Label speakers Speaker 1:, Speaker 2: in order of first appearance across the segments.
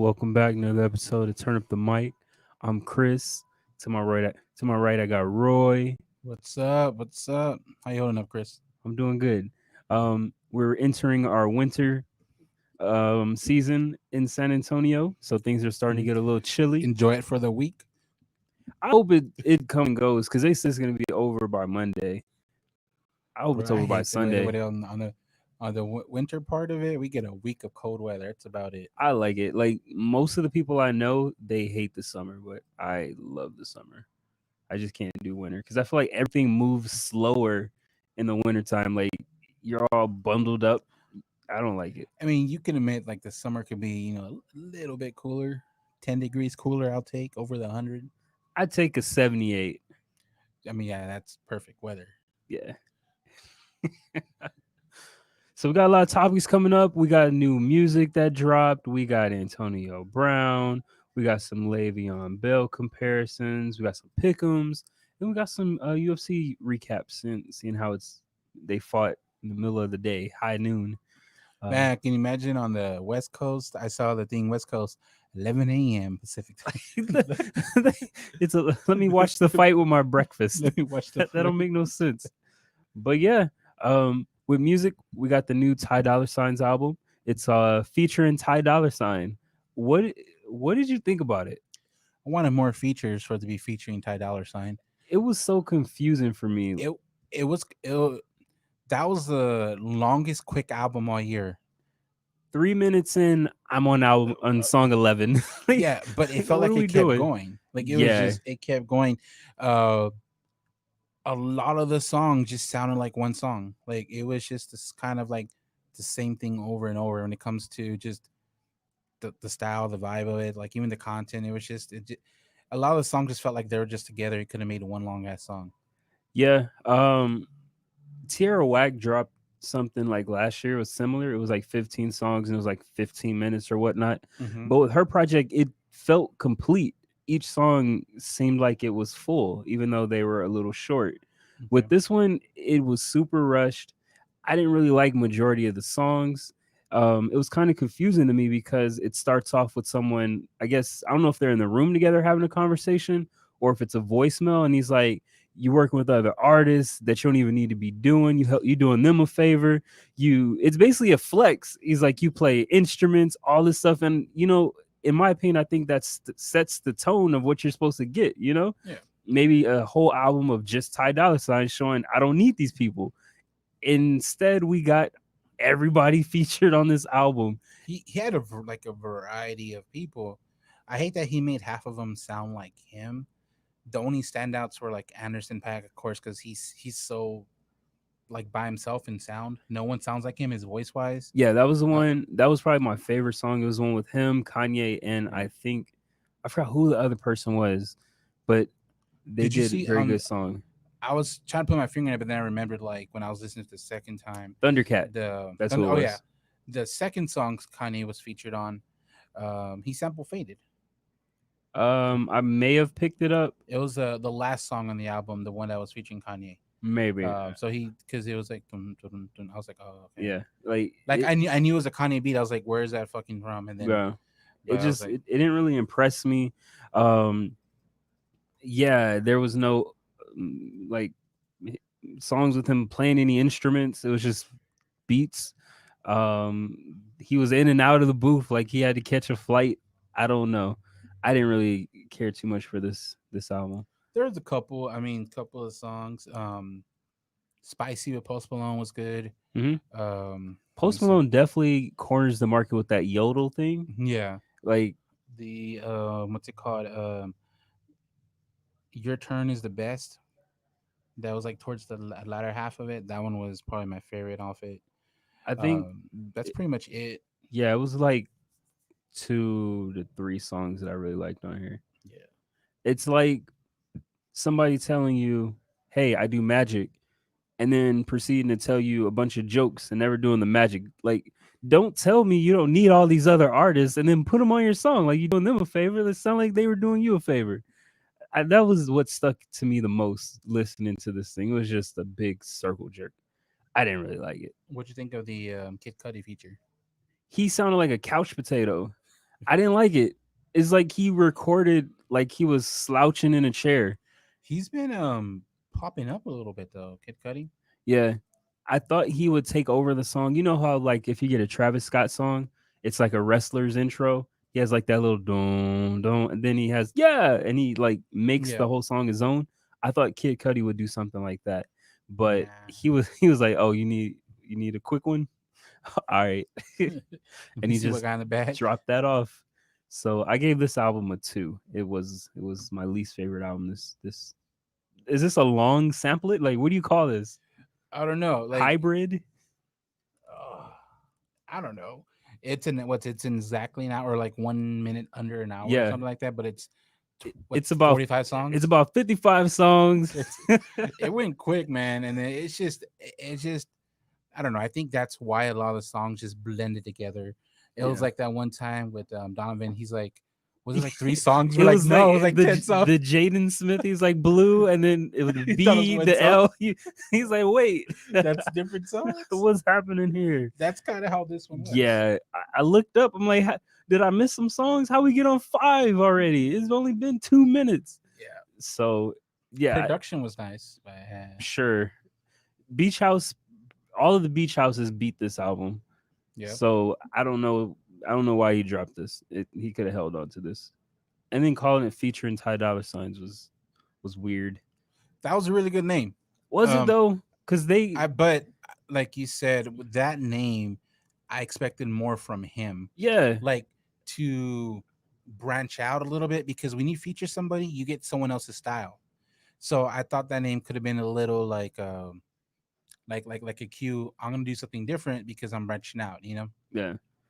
Speaker 1: Welcome back. Another episode of Turn Up the Mic. I'm Chris. To my right, I got Roy.
Speaker 2: What's up? What's up? How you holding up, Chris?
Speaker 1: I'm doing good. We're entering our winter season in San Antonio, so things are starting to get a little chilly.
Speaker 2: Enjoy it for the week.
Speaker 1: I hope it come and goes because they say it's gonna be over by Monday. I hope
Speaker 2: Bro,
Speaker 1: it's
Speaker 2: I
Speaker 1: over by
Speaker 2: hate the way
Speaker 1: Sunday.
Speaker 2: on the winter part of it. We get a week of cold weather. That's about it.
Speaker 1: I like it. Like most of the people I know, they hate the summer, but I love the summer. I just can't do winter because I feel like everything moves slower in the wintertime. Like you're all bundled up. I don't like it.
Speaker 2: I mean, you can admit like the summer could be a little bit cooler, 10 degrees cooler. I'll take over the 100.
Speaker 1: I'd take a 78.
Speaker 2: I mean, yeah, that's perfect weather.
Speaker 1: Yeah. So we got a lot of topics coming up. We got new music that dropped. We got Antonio Brown. We got some Le'Veon Bell comparisons. We got some pick'ems. And we got some UFC recaps and seeing how they fought in the middle of the day, high noon.
Speaker 2: Man, can you imagine on the West Coast? I saw the thing West Coast, 11 a.m. Pacific time.
Speaker 1: Let me watch the fight with my breakfast.
Speaker 2: Let me watch the.
Speaker 1: That don't make no sense. But yeah, with music, we got the new Ty Dolla Sign's album. It's featuring Ty Dolla Sign. What did you think about it?
Speaker 2: I wanted more features for it to be featuring Ty Dolla Sign.
Speaker 1: It was so confusing for me.
Speaker 2: That was the longest quick album all year.
Speaker 1: 3 minutes in, I'm on song 11.
Speaker 2: Yeah, but it felt like it kept going. Like it kept going. A lot of the songs just sounded like one song. Like it was just this kind of like the same thing over and over when it comes to just the style, the vibe of it, like even the content. It was a lot of the songs just felt like they were just together. It could have made one long ass song.
Speaker 1: Yeah. Tierra Whack dropped something like last year. It was similar. It was like 15 songs and it was like 15 minutes or whatnot.
Speaker 2: Mm-hmm.
Speaker 1: But with her project, it felt complete. Each song seemed like it was full, even though they were a little short.
Speaker 2: Okay.
Speaker 1: With this one, it was super rushed. I didn't really like majority of the songs. It was kind of confusing to me because it starts off with someone, I guess, I don't know if they're in the room together having a conversation or if it's a voicemail and he's like, you're working with other artists that you don't even need to be doing. You doing them a favor. It's basically a flex. He's like, you play instruments, all this stuff. And, in my opinion, I think that sets the tone of what you're supposed to get,
Speaker 2: Yeah.
Speaker 1: Maybe a whole album of just Ty Dolla Sign showing I don't need these people. Instead, we got everybody featured on this album.
Speaker 2: He had a variety of people. I hate that he made half of them sound like him. The only standouts were like Anderson .Paak, of course, because he's so like by himself in sound. No one sounds like him, his voice wise.
Speaker 1: Yeah, that was the one. That was probably my favorite song. It was one with him, Kanye, and I forgot who the other person was, but they did a very good song.
Speaker 2: I was trying to put my finger on it, but then I remembered like when I was listening to the second time.
Speaker 1: Thundercat. That's what it was. Yeah.
Speaker 2: The second song Kanye was featured on, he sample Faded.
Speaker 1: I may have picked it up.
Speaker 2: It was the last song on the album, the one that was featuring Kanye.
Speaker 1: Maybe.
Speaker 2: So because it was like, dun, dun, dun, I was like, oh, okay.
Speaker 1: Yeah,
Speaker 2: I knew it was a Kanye beat. I was like, where is that fucking from? And then
Speaker 1: yeah, it didn't really impress me. Yeah, there was no like songs with him playing any instruments. It was just beats. He was in and out of the booth like he had to catch a flight. I don't know. I didn't really care too much for this album.
Speaker 2: There was a couple of songs. Spicy with Post Malone was good.
Speaker 1: Mm-hmm. Post Malone definitely corners the market with that yodel thing.
Speaker 2: Yeah,
Speaker 1: like
Speaker 2: the what's it called? Your Turn is the Best. That was like towards the latter half of it. That one was probably my favorite off it.
Speaker 1: I think
Speaker 2: that's pretty much it.
Speaker 1: Yeah, it was like 2 to 3 songs that I really liked on here.
Speaker 2: Yeah,
Speaker 1: it's like somebody telling you, "Hey, I do magic," and then proceeding to tell you a bunch of jokes and never doing the magic. Like, don't tell me you don't need all these other artists and then put them on your song. Like, you doing them a favor. It sound like they were doing you a favor. That was what stuck to me the most listening to this thing. It was just a big circle jerk. I didn't really like it.
Speaker 2: What'd you think of the Kid Cudi feature?
Speaker 1: He sounded like a couch potato. I didn't like it. It's like he recorded like he was slouching in a chair.
Speaker 2: He's been popping up a little bit though, Kid Cudi.
Speaker 1: Yeah. I thought he would take over the song. You know how like if you get a Travis Scott song, it's like a wrestler's intro. He has like that little don don, and then he has yeah, and he like makes
Speaker 2: Yeah.
Speaker 1: the whole song his own. I thought Kid Cudi would do something like that, but
Speaker 2: Nah.
Speaker 1: he was like, oh, you need a quick one, all right,
Speaker 2: Let
Speaker 1: and
Speaker 2: me
Speaker 1: he
Speaker 2: see what
Speaker 1: just
Speaker 2: got in the bag.
Speaker 1: dropped that off. So I gave this album a 2. It was my least favorite album. This is this a long sample it? Like what do you call this?
Speaker 2: I don't know. Like,
Speaker 1: Hybrid?
Speaker 2: uh, I don't know. It's in exactly an hour, or like 1 minute under an hour or
Speaker 1: Yeah.
Speaker 2: something like that. But it's what
Speaker 1: It's about
Speaker 2: 45
Speaker 1: it's
Speaker 2: songs.
Speaker 1: about 55 songs.
Speaker 2: It's it went quick, man, and then it's just I don't know. I think that's why a lot of the songs just blended together. It was
Speaker 1: Yeah.
Speaker 2: like that one time with Donovan. He's like, was it like 3 songs? We're
Speaker 1: It
Speaker 2: like,
Speaker 1: was like
Speaker 2: no, it was like 10 songs.
Speaker 1: the Jaden Smith. He's like blue, and then it was the
Speaker 2: He thought it was
Speaker 1: B,
Speaker 2: one
Speaker 1: the
Speaker 2: song.
Speaker 1: L. He's like, wait,
Speaker 2: That's different songs.
Speaker 1: what's happening here?
Speaker 2: That's kind of how this one was.
Speaker 1: Yeah, I looked up. I'm like, did I miss some songs? How we get on 5 already? It's only been 2 minutes.
Speaker 2: Yeah,
Speaker 1: So yeah,
Speaker 2: production was nice, but
Speaker 1: sure. Beach House, all of the Beach Houses beat this album.
Speaker 2: yeah,
Speaker 1: So I don't know. I don't know why he dropped this. He could have held on to this. And then calling it featuring Ty Dolla Signs was weird.
Speaker 2: that was a really good name.
Speaker 1: Was it
Speaker 2: Um,
Speaker 1: though? Because they,
Speaker 2: but like you said, with that name, I expected more from him.
Speaker 1: yeah,
Speaker 2: Like to branch out a little bit because when you feature somebody, you get someone else's style. So I thought that name could have been a little like a cue. I'm gonna do something different because I'm branching out.
Speaker 1: yeah.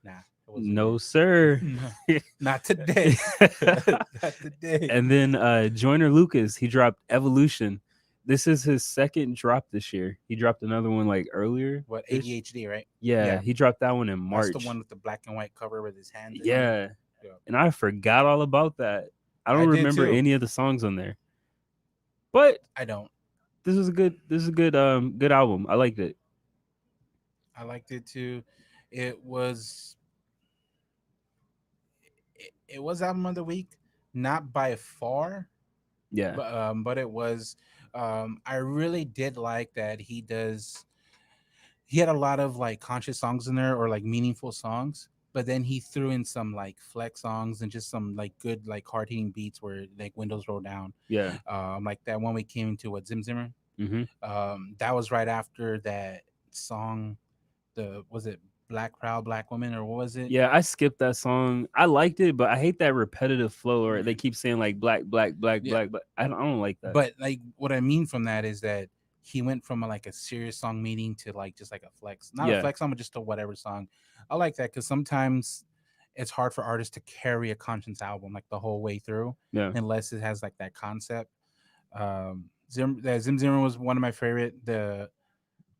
Speaker 2: Nah, it wasn't
Speaker 1: No,
Speaker 2: it.
Speaker 1: sir.
Speaker 2: No, not today. Not today.
Speaker 1: And then Joyner Lucas, he dropped Evolution. This is his second drop this year. He dropped another one like earlier.
Speaker 2: What, ADHD, right?
Speaker 1: Yeah,
Speaker 2: Yeah,
Speaker 1: he dropped that one in
Speaker 2: that's the
Speaker 1: March.
Speaker 2: one with the black and white cover with his hands in it.
Speaker 1: Yeah.
Speaker 2: Yeah,
Speaker 1: And I forgot all about that. I
Speaker 2: I
Speaker 1: don't
Speaker 2: did
Speaker 1: remember
Speaker 2: too.
Speaker 1: any of the songs on there. But
Speaker 2: I don't.
Speaker 1: this is a good album. I liked it.
Speaker 2: I liked it too. It was it was album of the week, not by far,
Speaker 1: Yeah.
Speaker 2: but it was. I really did like that he does. He had a lot of like conscious songs in there or like meaningful songs, but then he threw in some like flex songs and just some like good like hard hitting beats where like windows roll down.
Speaker 1: Yeah.
Speaker 2: Like that one we came into what Zim Zimmer.
Speaker 1: Mhm.
Speaker 2: That was right after that song. The was it Black Proud Black Woman or what was it?
Speaker 1: Yeah, I skipped that song. I liked it, but I hate that repetitive flow or they
Speaker 2: Right.
Speaker 1: keep saying like black, black, black,
Speaker 2: Yeah,
Speaker 1: black, but I don't like that.
Speaker 2: but like what I mean from that is that he went from like a serious song meaning to like just like a flex, not a
Speaker 1: Yeah.
Speaker 2: flex song, but just a whatever song. I like that because sometimes it's hard for artists to carry a conscience album like the whole way through
Speaker 1: Yeah.
Speaker 2: unless it has like that concept. Zim Zimmer was one of my favorite. The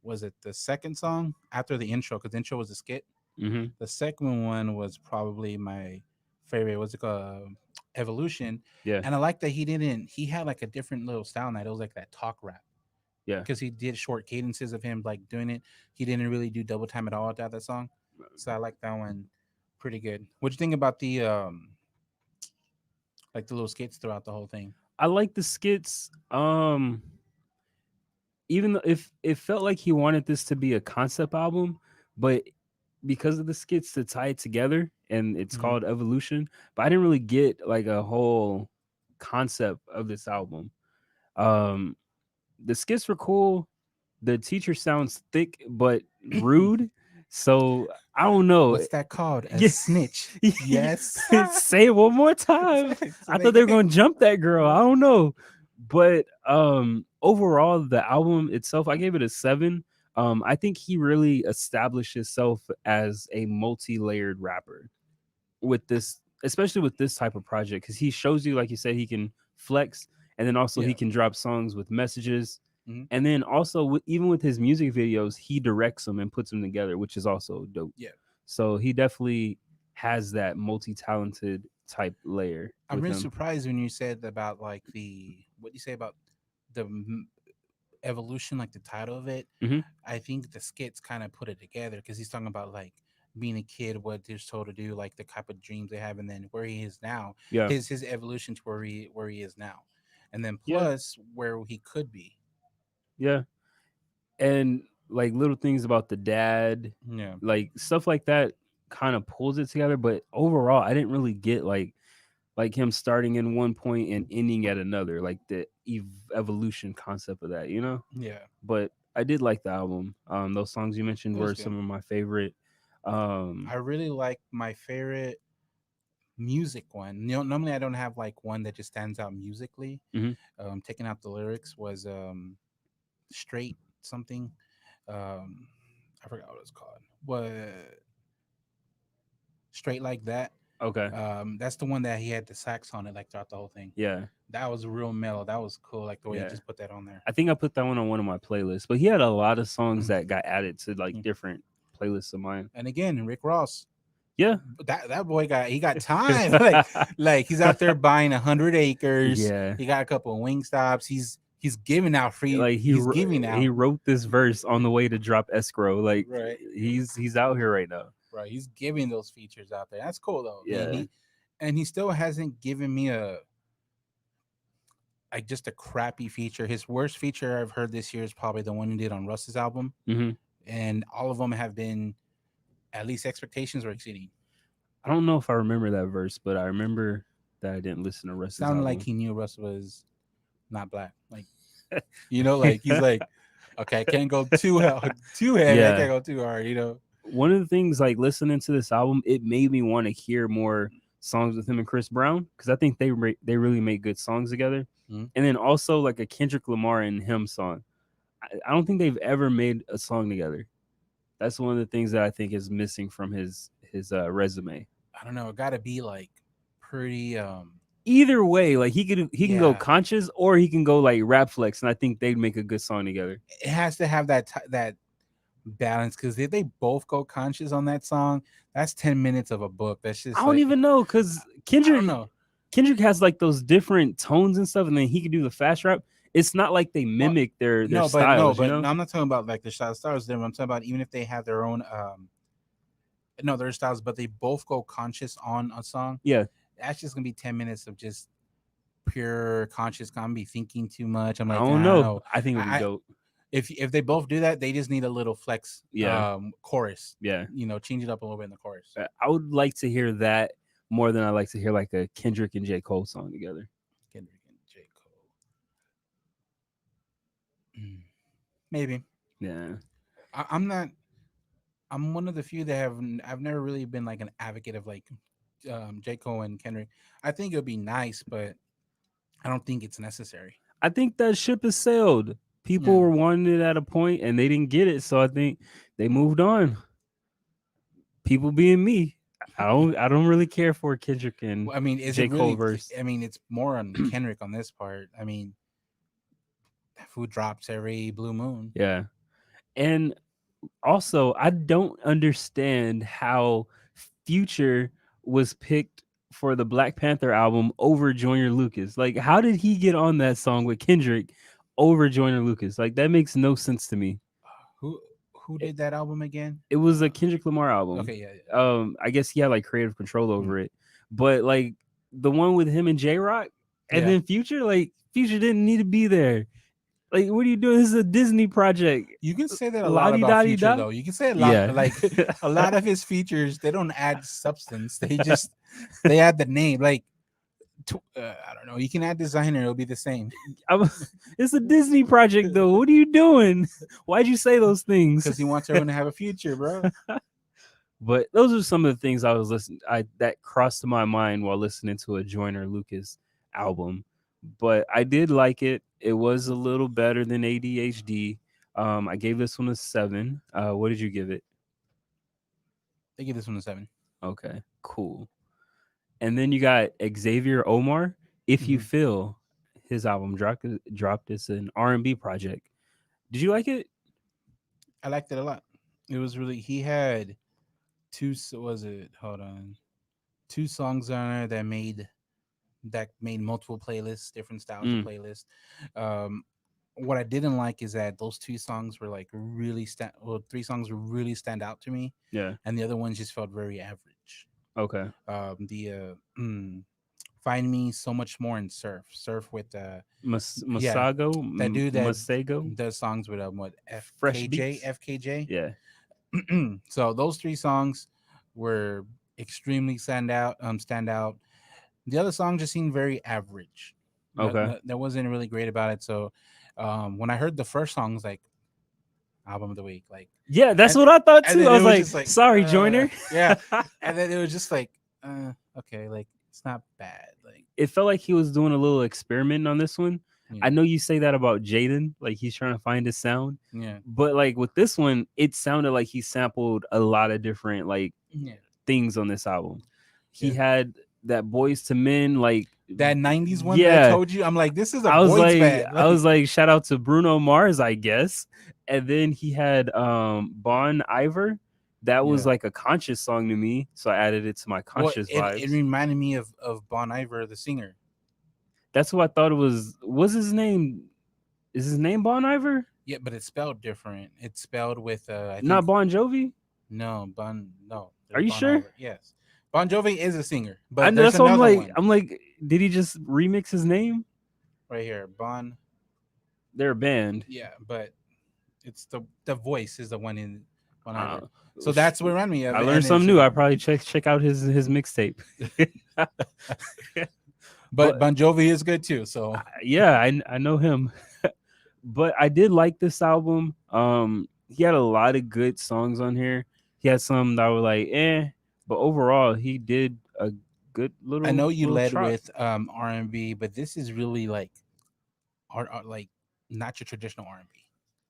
Speaker 2: was it the second song after the intro because the intro was a skit.
Speaker 1: Mhm.
Speaker 2: The second one was probably my favorite. What's it called? Evolution.
Speaker 1: Yeah.
Speaker 2: And I like that he didn't. He had like a different little style in that. It was like that talk rap
Speaker 1: Yeah.
Speaker 2: because he did short cadences of him like doing it. He didn't really do double time at all at that song. So I like that one pretty good. What'd you think about the like the little skits throughout the whole thing?
Speaker 1: I like the skits. Even though if it felt like he wanted this to be a concept album, but because of the skits to tie it together and it's
Speaker 2: Hmm.
Speaker 1: called Evolution, but I didn't really get like a whole concept of this album. Um the skits were cool. The teacher sounds thick but rude. So I don't know.
Speaker 2: What's that called? A
Speaker 1: Yeah.
Speaker 2: snitch. Yes.
Speaker 1: Say it one more time.
Speaker 2: So
Speaker 1: I
Speaker 2: they
Speaker 1: thought they were gonna jump that girl. I don't know. But overall the album itself, I gave it a 7. I think he really established himself as a multi-layered rapper with this, especially with this type of project, because he shows you, like you said, he can flex, and then also he
Speaker 2: Yeah.
Speaker 1: can drop songs with messages,
Speaker 2: Mhm.
Speaker 1: and then also even with his music videos, he directs them and puts them together, which is also dope.
Speaker 2: Yeah.
Speaker 1: So he definitely has that multi-talented type layer
Speaker 2: I'm
Speaker 1: with
Speaker 2: really
Speaker 1: him.
Speaker 2: surprised when you said about like what you say about the evolution, like the title of it.
Speaker 1: Hmm.
Speaker 2: I think the skits kind of put it together because he's talking about like being a kid, what they're told to do, like the type of dreams they have, and then where he is now,
Speaker 1: Yeah.
Speaker 2: his evolution to where he is now, and then
Speaker 1: Yeah.
Speaker 2: plus where he could be.
Speaker 1: Yeah. And like little things about the dad,
Speaker 2: Yeah,
Speaker 1: like stuff like that kind of pulls it together, but overall I didn't really get like him starting in one point and ending at another, like the evolution concept of that, you know?
Speaker 2: yeah,
Speaker 1: But I did like the album. Those songs you mentioned
Speaker 2: it was
Speaker 1: were
Speaker 2: good.
Speaker 1: some of my favorite.
Speaker 2: I
Speaker 1: Um,
Speaker 2: really like my favorite music one. Normally I don't have like one that just stands out musically.
Speaker 1: mhm.
Speaker 2: Taking out the lyrics was straight something. Um, I forgot what it's called. What straight like that.
Speaker 1: Okay.
Speaker 2: That's the one that he had the sax on it like throughout the whole thing.
Speaker 1: Yeah.
Speaker 2: That was real mellow. That was cool. Like the way he
Speaker 1: Yeah.
Speaker 2: just put that on there.
Speaker 1: I think I put that one on one of my playlists, but he had a lot of songs that got added to like
Speaker 2: Mm.
Speaker 1: different playlists of mine.
Speaker 2: And again, Rick Ross,
Speaker 1: Yeah.
Speaker 2: that boy got time. Like he's out there buying 100 acres.
Speaker 1: Yeah.
Speaker 2: He got a couple of wing stops. He's giving out free.
Speaker 1: Like
Speaker 2: He's giving
Speaker 1: he
Speaker 2: out
Speaker 1: wrote this verse on the way to drop escrow. Like
Speaker 2: right.
Speaker 1: he's out here right now.
Speaker 2: Right. He's giving those features out there. That's cool though. I mean,
Speaker 1: Yeah.
Speaker 2: he still hasn't given me a like just a crappy feature. His worst feature I've heard this year is probably the one he did on Russ's album,
Speaker 1: Hmm.
Speaker 2: and all of them have been at least expectations or exceeding.
Speaker 1: I don't know if I remember that verse, but I remember that I didn't listen to Russ's
Speaker 2: Sounded like
Speaker 1: album.
Speaker 2: he knew Russ was not black. Like like he's like, okay, I can't go too heavy. I
Speaker 1: Yeah.
Speaker 2: can't go too hard.
Speaker 1: One of the things like listening to this album, it made me want to hear more songs with him and Chris Brown because I think they really make good songs together.
Speaker 2: Mhm.
Speaker 1: And then also like a Kendrick Lamar and him song. I don't think they've ever made a song together. That's one of the things that I think is missing from his resume.
Speaker 2: I don't know. It got to be like pretty.
Speaker 1: Either way, like he can go
Speaker 2: Yeah,
Speaker 1: conscious or he can go like rap flex, and I think they'd make a good song together.
Speaker 2: it has to have that balance because if they both go conscious on that song, that's 10 minutes of a book. That's
Speaker 1: I
Speaker 2: just
Speaker 1: don't
Speaker 2: like
Speaker 1: even know because
Speaker 2: I don't know.
Speaker 1: Kendrick has like those different tones and stuff, and then he can do the fast rap. It's not like they
Speaker 2: Well,
Speaker 1: mimic their
Speaker 2: no, but no,
Speaker 1: styles, you
Speaker 2: but
Speaker 1: know?
Speaker 2: no, I'm not talking about like the styles. Them. I'm talking about even if they have their own no, their styles, but they both go conscious on a song.
Speaker 1: Yeah,
Speaker 2: That's just gonna be 10 minutes of just pure conscious. I'm be thinking too much. I'm
Speaker 1: I
Speaker 2: like,
Speaker 1: don't
Speaker 2: I don't
Speaker 1: know.
Speaker 2: know.
Speaker 1: I think it'll be
Speaker 2: I
Speaker 1: dope.
Speaker 2: if they both do that, they just need a little flex
Speaker 1: Yeah,
Speaker 2: chorus.
Speaker 1: yeah.
Speaker 2: Change it up a little bit in the chorus.
Speaker 1: I would like to hear that more than I like to hear like a Kendrick and J. Cole song together.
Speaker 2: Kendrick and J. Cole. Mm, maybe.
Speaker 1: Yeah.
Speaker 2: I'm not. I'm one of the few that I've never really been like an advocate of like J. Cole and Kendrick. I think it would be nice, but I don't think it's necessary.
Speaker 1: I think that ship has sailed. People
Speaker 2: Yeah.
Speaker 1: were wanting it at a point and they didn't get it, so I think they moved on. People being me, I don't really care for Kendrick and
Speaker 2: Well, I mean, is
Speaker 1: J.
Speaker 2: it
Speaker 1: Cole
Speaker 2: really?
Speaker 1: verse.
Speaker 2: I mean, it's more on Kendrick on this part. I mean, that food drops every blue moon.
Speaker 1: Yeah. And also, I don't understand how Future was picked for the Black Panther album over Joyner Lucas. Like, how did he get on that song with Kendrick over Joyner Lucas? Like, that makes no sense to me.
Speaker 2: Who who
Speaker 1: It,
Speaker 2: did that album again?
Speaker 1: it was a Kendrick Lamar album.
Speaker 2: Okay, yeah, yeah.
Speaker 1: I guess he had like creative control
Speaker 2: Mm.
Speaker 1: over it, but like the one with him and J Rock, and
Speaker 2: Yeah.
Speaker 1: then Future, like Future didn't need to be there. Like, what are you doing? This is a Disney project.
Speaker 2: You can say that a
Speaker 1: La
Speaker 2: lot
Speaker 1: di
Speaker 2: about
Speaker 1: da di
Speaker 2: Future
Speaker 1: da.
Speaker 2: though. You can say a lot
Speaker 1: Yeah.
Speaker 2: like a lot of his features. They don't add substance. They add the name. Like I don't know. You can add designer. It'll be the same
Speaker 1: I'm, it's a Disney project, though. What are you doing? Why'd you say those things?
Speaker 2: because he wants everyone to have a future, bro.
Speaker 1: But those are some of the things I was listening. That crossed my mind while listening to a Joyner Lucas album. But I did like it. It was a little better than ADHD. I gave this one a 7. What did you give it?
Speaker 2: They give this one a 7.
Speaker 1: Okay, cool. And then you got Xavier Omar. If You
Speaker 2: Mhm.
Speaker 1: Feel, his album dropped. It's an R&B project. Did you like it?
Speaker 2: I liked it a lot. It was really he had two. Was it? Hold on. Two songs on there that made multiple playlists, different styles of
Speaker 1: Mm,
Speaker 2: playlists. Um, what I didn't like is that those two songs were like really well, three songs really stand out to me,
Speaker 1: Yeah.
Speaker 2: and the other ones just felt very average.
Speaker 1: Okay.
Speaker 2: The Find Me So Much More in Surf with yeah,
Speaker 1: Masago,
Speaker 2: that dude that
Speaker 1: Masego,
Speaker 2: does songs with what
Speaker 1: Fresh
Speaker 2: FKJ
Speaker 1: Beats.
Speaker 2: FKJ.
Speaker 1: Yeah.
Speaker 2: So those three songs were extremely stand out. The other song just seemed very average.
Speaker 1: Okay.
Speaker 2: There wasn't really great about it. So when I heard the first song, was like album of the week, like,
Speaker 1: Yeah, that's
Speaker 2: and
Speaker 1: what I thought
Speaker 2: and
Speaker 1: too.
Speaker 2: then
Speaker 1: I
Speaker 2: it
Speaker 1: was
Speaker 2: was
Speaker 1: like,
Speaker 2: just like
Speaker 1: sorry, Joiner.
Speaker 2: yeah, and then it was just like okay, like it's not bad, like
Speaker 1: It felt like he was doing a little experiment on this one.
Speaker 2: yeah,
Speaker 1: I know you say that about Jaden, like he's trying to find his sound,
Speaker 2: yeah,
Speaker 1: but like with this one, it sounded like he sampled a lot of different like
Speaker 2: yeah,
Speaker 1: things on this album. He
Speaker 2: yeah.
Speaker 1: had that Boys to Men, like
Speaker 2: That '90s one that I
Speaker 1: yeah.
Speaker 2: told you, I'm like, this is a boys band.
Speaker 1: I was
Speaker 2: Like,
Speaker 1: like, shout out to Bruno Mars, I guess. And then he had Bon Iver. That was
Speaker 2: yeah.
Speaker 1: like a conscious song to me, so I added it to my
Speaker 2: Well,
Speaker 1: conscious
Speaker 2: it
Speaker 1: vibes.
Speaker 2: reminded me of Bon Iver, the singer.
Speaker 1: That's what I thought it was. Was his name? Is his name Bon Iver?
Speaker 2: Yeah, but it's spelled different. It's spelled with I
Speaker 1: Not
Speaker 2: think
Speaker 1: Bon Jovi?
Speaker 2: no.
Speaker 1: Are
Speaker 2: There's
Speaker 1: you
Speaker 2: Bon
Speaker 1: sure?
Speaker 2: Iver. Yes, Bon Jovi is a singer,
Speaker 1: I
Speaker 2: but
Speaker 1: know
Speaker 2: there's
Speaker 1: that's what I'm
Speaker 2: another
Speaker 1: like.
Speaker 2: one
Speaker 1: I'm like, did he just remix his name?
Speaker 2: right here. Bon,
Speaker 1: They're a band.
Speaker 2: yeah, but it's the voice is the one in Bon
Speaker 1: Uh,
Speaker 2: Iver. So that's what reminded me of
Speaker 1: I
Speaker 2: it.
Speaker 1: learned
Speaker 2: And it's
Speaker 1: something
Speaker 2: just,
Speaker 1: new. I probably check out his mixtape.
Speaker 2: but
Speaker 1: But
Speaker 2: Bon Jovi is good too. So
Speaker 1: yeah, I know him. But I did like this album. He had a lot of good songs on here. He had some that were like, but overall, he did a good
Speaker 2: I
Speaker 1: little
Speaker 2: know you
Speaker 1: little
Speaker 2: led
Speaker 1: trot.
Speaker 2: with R&B, but this is really like art like not your traditional R&B.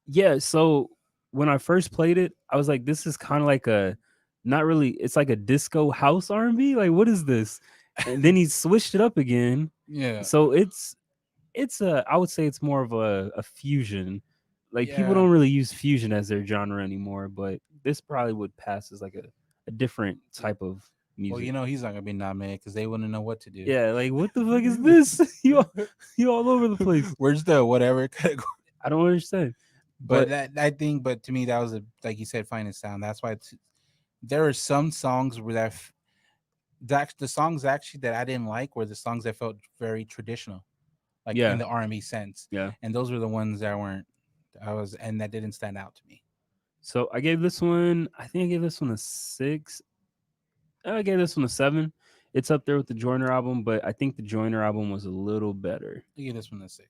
Speaker 1: Yeah. So when I first played it, I was like, this is kind of like a, not really. It's like a disco house R&B. Like, what is this? And then he switched it up again.
Speaker 2: Yeah,
Speaker 1: So it's a, I would say it's more of a fusion. Like people
Speaker 2: yeah.
Speaker 1: don't really use fusion as their genre anymore, but this probably would pass as like a different type of
Speaker 2: Well,
Speaker 1: music.
Speaker 2: he's not gonna be nominated because they wouldn't know what to do.
Speaker 1: Yeah, like what the fuck is this? You all over the place.
Speaker 2: Where's the whatever category?
Speaker 1: I don't understand.
Speaker 2: But
Speaker 1: But
Speaker 2: that I think, but to me, that was a like you said, finest sound. That's why there are some songs where that the songs actually that I didn't like were the songs that felt very traditional, like in
Speaker 1: yeah,
Speaker 2: the R&B sense,
Speaker 1: yeah.
Speaker 2: and those were the ones that weren't. And that didn't stand out to me.
Speaker 1: So I gave this one, I think I gave this one a 6. I gave this one a 7. It's up there with the Joyner album, but I think the Joyner album was a little better.
Speaker 2: I give this one a 6.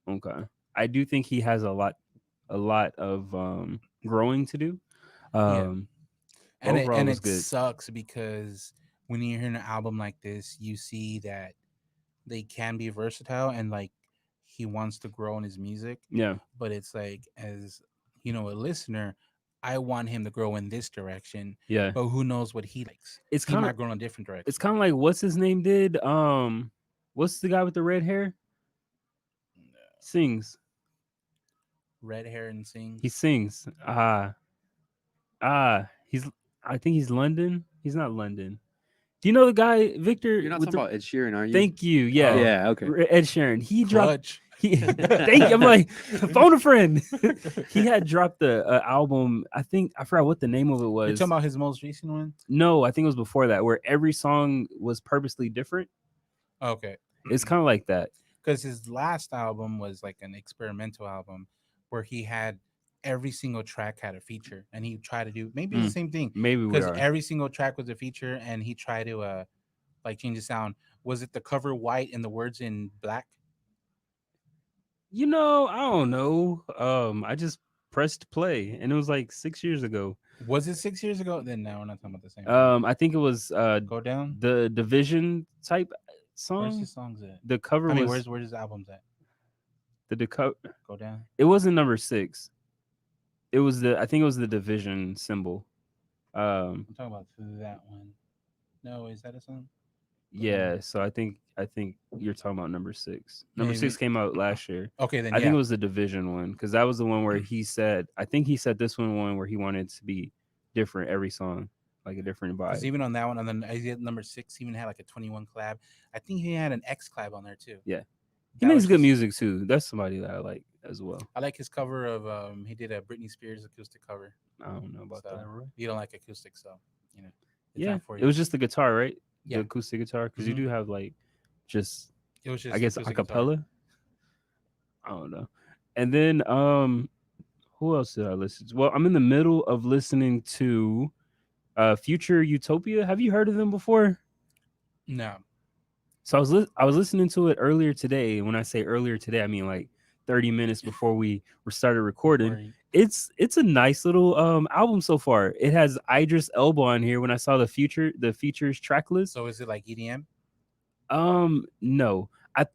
Speaker 1: Okay. I do think he has a lot of growing to do.
Speaker 2: Yeah,
Speaker 1: Um but
Speaker 2: and
Speaker 1: overall it was
Speaker 2: it
Speaker 1: good.
Speaker 2: sucks because when you hear an album like this, you see that they can be versatile and like he wants to grow in his music,
Speaker 1: Yeah.
Speaker 2: but it's like as a listener, I want him to grow in this direction,
Speaker 1: Yeah.
Speaker 2: but who knows what he likes?
Speaker 1: It's
Speaker 2: He
Speaker 1: kind of
Speaker 2: might grow in a different
Speaker 1: it's
Speaker 2: direction.
Speaker 1: kind of like what's his name did. What's the guy with the red hair? Sings.
Speaker 2: Red hair and
Speaker 1: He
Speaker 2: sings.
Speaker 1: sings. He's I think he's London. He's not London. Do you know the guy Victor
Speaker 3: You're not
Speaker 1: with
Speaker 3: talking
Speaker 1: the
Speaker 3: about Ed Sheeran, are you?
Speaker 1: Thank you. Yeah.
Speaker 2: Oh,
Speaker 3: Yeah. Okay.
Speaker 1: Ed Sheeran. He dropped
Speaker 2: Clutch.
Speaker 1: he thank you. I'm like phone a friend. He had dropped the album. I think I forgot what the name of it
Speaker 2: You're
Speaker 1: was.
Speaker 2: talking about his most recent one?
Speaker 1: No, I think it was before that, where every song was purposely different.
Speaker 2: Okay.
Speaker 1: It's kind of like that.
Speaker 2: Because his last album was like an experimental album where he had every single track had a feature and he tried to do maybe it's the
Speaker 1: Mm,
Speaker 2: same thing
Speaker 1: maybe we
Speaker 2: because
Speaker 1: are.
Speaker 2: every single track was a feature and he tried to like change the sound. Was it the cover white and the words in black?
Speaker 1: I don't know. I just pressed play, and it was like 6 years ago.
Speaker 2: Was it 6 years ago? Then now we're not talking about the same thing.
Speaker 1: I think it was
Speaker 2: Go down.
Speaker 1: the Division type
Speaker 2: Where's
Speaker 1: song.
Speaker 2: his songs at?
Speaker 1: The cover
Speaker 2: I mean,
Speaker 1: was
Speaker 2: where's his albums at?
Speaker 1: the.
Speaker 2: Go down.
Speaker 1: It wasn't number 6. It was I think it was the Division symbol.
Speaker 2: I'm talking about that one. No, is that a song? Go down.
Speaker 1: Yeah. So I think you're talking about number 6. Number 6
Speaker 2: Maybe.
Speaker 1: came out last year.
Speaker 2: Okay, then
Speaker 1: I think
Speaker 2: yeah.
Speaker 1: it was the Division one because that was the one where he said. I think he said this one where he wanted to be different every song, like a different
Speaker 2: Because
Speaker 1: vibe.
Speaker 2: even on that one, and then I did number 6, he even had like a 21 collab. I think he had an X collab on there too.
Speaker 1: Yeah. He
Speaker 2: That
Speaker 1: makes
Speaker 2: was
Speaker 1: good
Speaker 2: just-
Speaker 1: music too. That's somebody that I like. as well.
Speaker 2: I like his cover of he did a Britney Spears acoustic cover.
Speaker 1: I don't know about
Speaker 2: So
Speaker 1: that, right?
Speaker 2: you don't like acoustic, so you know it's
Speaker 1: Yeah,
Speaker 2: not for
Speaker 1: it
Speaker 2: you.
Speaker 1: was just the guitar, right? The
Speaker 2: Yeah.
Speaker 1: acoustic guitar, because you
Speaker 2: Hmm.
Speaker 1: do have like just
Speaker 2: It was
Speaker 1: I
Speaker 2: just
Speaker 1: guess
Speaker 2: acoustic guitar.
Speaker 1: acapella. I don't know. And then who else did I listen to? Well, I'm in the middle of listening to Future Utopia. Have you heard of them before?
Speaker 2: No.
Speaker 1: So I was listening to it earlier today. And when I say earlier today, I mean like 30 minutes before we were started recording.
Speaker 2: Recording.
Speaker 1: It's a nice little album so far. It has Idris Elba on here. When I saw the features track list,
Speaker 2: So is it like EDM?
Speaker 1: no.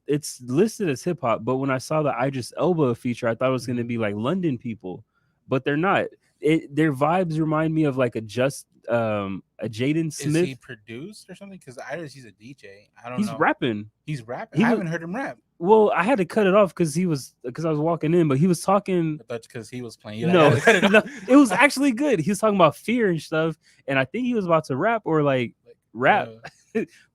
Speaker 1: It's listed as hip hop, but when I saw the Idris Elba feature, I thought it was going to
Speaker 2: Hmm.
Speaker 1: be like London people, but they're not. Their vibes remind me of like a Jaden
Speaker 2: Is he
Speaker 1: Smith.
Speaker 2: produced or something? Because I just he's a DJ. I don't
Speaker 1: He's
Speaker 2: know.
Speaker 1: rapping.
Speaker 2: He's rapping.
Speaker 1: He
Speaker 2: I
Speaker 1: was
Speaker 2: haven't heard him rap.
Speaker 1: Well, I had to cut it off because I was walking in, but he was talking.
Speaker 2: I thought because he was playing. You like, I
Speaker 1: No,
Speaker 2: had to cut it off.
Speaker 1: no, it was actually good. He was talking about fear and stuff, and I think he was about to rap or like
Speaker 2: Like,
Speaker 1: rap.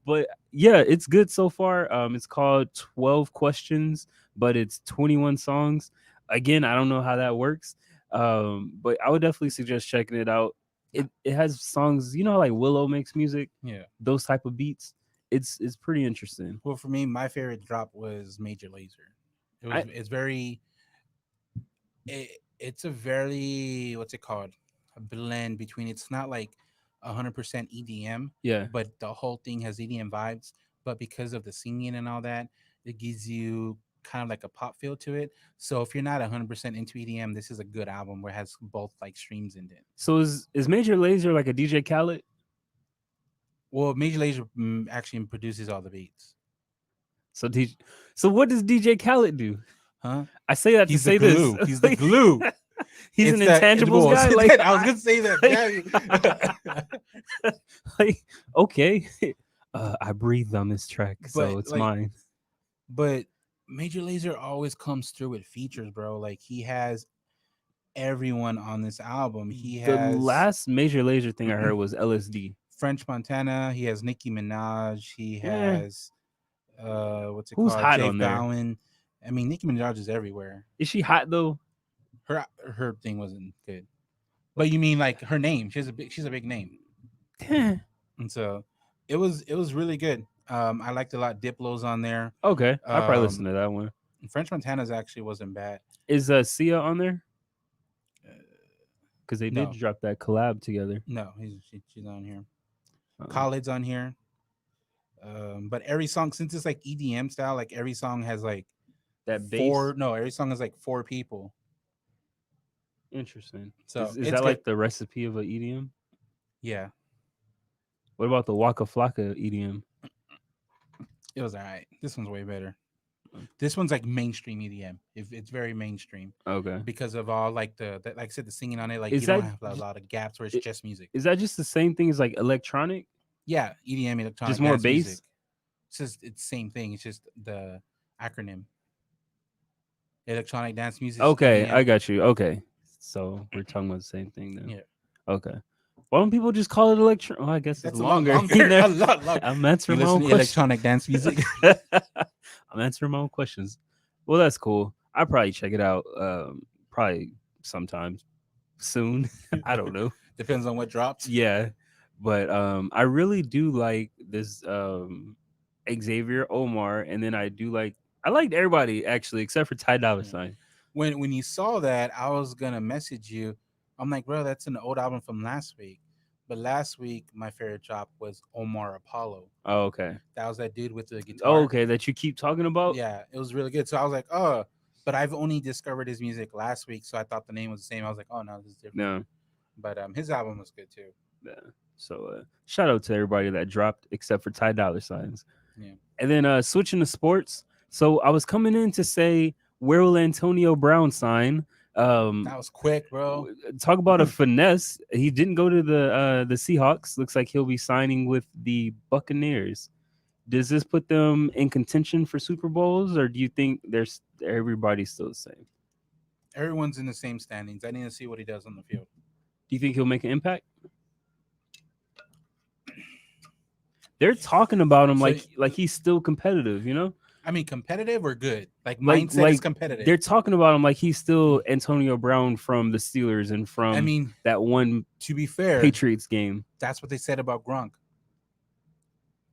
Speaker 1: But yeah, it's good so far. It's called 12 Questions, but it's 21 songs. Again, I don't know how that works. But I would definitely suggest checking it out. It has songs, you know how like Willow makes music,
Speaker 2: yeah.
Speaker 1: those type of beats. It's pretty interesting.
Speaker 2: Well, for me, my favorite drop was Major Lazer. It was.
Speaker 1: I
Speaker 2: It's very. It's a very what's it called? A blend between. It's not like 100% EDM,
Speaker 1: Yeah.
Speaker 2: but the whole thing has EDM vibes. But because of the singing and all that, it gives you kind of like a pop feel to it. So if you're not 100% into EDM, this is a good album where it has both like streams in it.
Speaker 1: So is Major Lazer like a DJ Khaled?
Speaker 2: Well, Major Lazer actually produces all the beats.
Speaker 1: So so what does DJ Khaled do?
Speaker 2: Huh?
Speaker 1: I say that to
Speaker 2: He's the
Speaker 1: say this.
Speaker 2: glue. He's the glue.
Speaker 1: He's
Speaker 2: It's
Speaker 1: an
Speaker 2: that
Speaker 1: intangibles
Speaker 2: well,
Speaker 1: guy. Like
Speaker 2: I was gonna say that.
Speaker 1: like okay, I breathed on this track,
Speaker 2: but
Speaker 1: so it's
Speaker 2: like,
Speaker 1: mine.
Speaker 2: but Major Lazer always comes through with features, bro. Like he has everyone on this album. He
Speaker 1: The
Speaker 2: has
Speaker 1: last Major Lazer thing I heard was LSD.
Speaker 2: French Montana. He has Nicki Minaj. He
Speaker 1: Eh,
Speaker 2: has what's it
Speaker 1: who's
Speaker 2: called?
Speaker 1: hot
Speaker 2: Jay
Speaker 1: on there?
Speaker 2: Bowen. I mean, Nicki Minaj is everywhere.
Speaker 1: Is she hot though?
Speaker 2: Her thing wasn't good. But you mean like her name? She's a big name.
Speaker 1: Eh,
Speaker 2: And so it was really good. I liked a lot. Diplo's on there.
Speaker 1: okay, I probably listen
Speaker 2: Um,
Speaker 1: to that one.
Speaker 2: French Montana's actually wasn't bad.
Speaker 1: Is Sia on there?
Speaker 2: Uh,
Speaker 1: Because they did
Speaker 2: no,
Speaker 1: drop that collab together.
Speaker 2: no, she's on here.
Speaker 1: Uh,
Speaker 2: Khaled's on here. But every song, since it's like EDM style, like every song has like
Speaker 1: that bass.
Speaker 2: four. No, every song has like four people.
Speaker 1: Interesting.
Speaker 2: So
Speaker 1: Is
Speaker 2: it's
Speaker 1: that
Speaker 2: good.
Speaker 1: like the recipe of a EDM?
Speaker 2: Yeah,
Speaker 1: What about the Waka Flocka EDM?
Speaker 2: it was alright. This one's way better.
Speaker 1: Mm.
Speaker 2: This one's like mainstream EDM. If it's very mainstream
Speaker 1: Okay.
Speaker 2: because of all like like I said, the singing on it. Like
Speaker 1: Is
Speaker 2: you don't
Speaker 1: that
Speaker 2: have a lot of gaps where it's
Speaker 1: i-
Speaker 2: just music.
Speaker 1: is that just the same thing as like electronic?
Speaker 2: Yeah, EDM,
Speaker 1: Just
Speaker 2: electronic
Speaker 1: more
Speaker 2: dance music.
Speaker 1: bass?
Speaker 2: It's the same thing. It's just the acronym. Electronic dance music is
Speaker 1: Okay, I
Speaker 2: EDM.
Speaker 1: got you. Okay. So we're talking about the same thing then.
Speaker 2: Yeah,
Speaker 1: Okay. Why don't people just call it electron? Oh, I guess it's
Speaker 2: that's a lot
Speaker 1: longer.
Speaker 2: longer. A lot longer.
Speaker 1: I'm
Speaker 2: You
Speaker 1: answering my
Speaker 2: listen
Speaker 1: own
Speaker 2: to
Speaker 1: questions.
Speaker 2: electronic dance music?
Speaker 1: I'm answering my own questions. Well, that's cool. I'll probably check it out. Probably sometime soon. I don't know.
Speaker 2: Depends on what drops.
Speaker 1: Yeah. But I really do like this Xavier Omar, and then I liked everybody actually except for Ty Dolla
Speaker 2: Yeah.
Speaker 1: Sign.
Speaker 2: When you saw that, I was gonna message you. I'm like, bro, that's an old album from last week. But last week, my favorite drop was Omar Apollo.
Speaker 1: Oh, okay.
Speaker 2: That was that dude with the
Speaker 1: Oh,
Speaker 2: guitar.
Speaker 1: okay, that you keep talking about.
Speaker 2: Yeah, it was really good. So I was like, oh, but I've only discovered his music last week, so I thought the name was the same. I was like, oh no, this is different.
Speaker 1: No.
Speaker 2: But his album was good too.
Speaker 1: Yeah. So shout out to everybody that dropped except for Ty Dolla Signs.
Speaker 2: Yeah.
Speaker 1: And then switching to sports. So I was coming in to say, where will Antonio Brown sign?
Speaker 2: That was quick, bro.
Speaker 1: Talk about a finesse. He didn't go to the Seahawks. Looks like he'll be signing with the Buccaneers. Does this put them in contention for Super Bowls, or do you think there's everybody's still the same?
Speaker 2: Everyone's in the same standings. I need to see what he does on the field.
Speaker 1: Do you think he'll make an impact? They're talking about him
Speaker 2: So
Speaker 1: like he's still competitive, you know?
Speaker 2: I mean, competitive or good? Like
Speaker 1: Like
Speaker 2: mindset is
Speaker 1: like
Speaker 2: competitive.
Speaker 1: they're talking about him like he's still Antonio Brown from the Steelers and
Speaker 2: I
Speaker 1: from
Speaker 2: mean,
Speaker 1: that one
Speaker 2: to be fair,
Speaker 1: Patriots game.
Speaker 2: that's what they said about Gronk,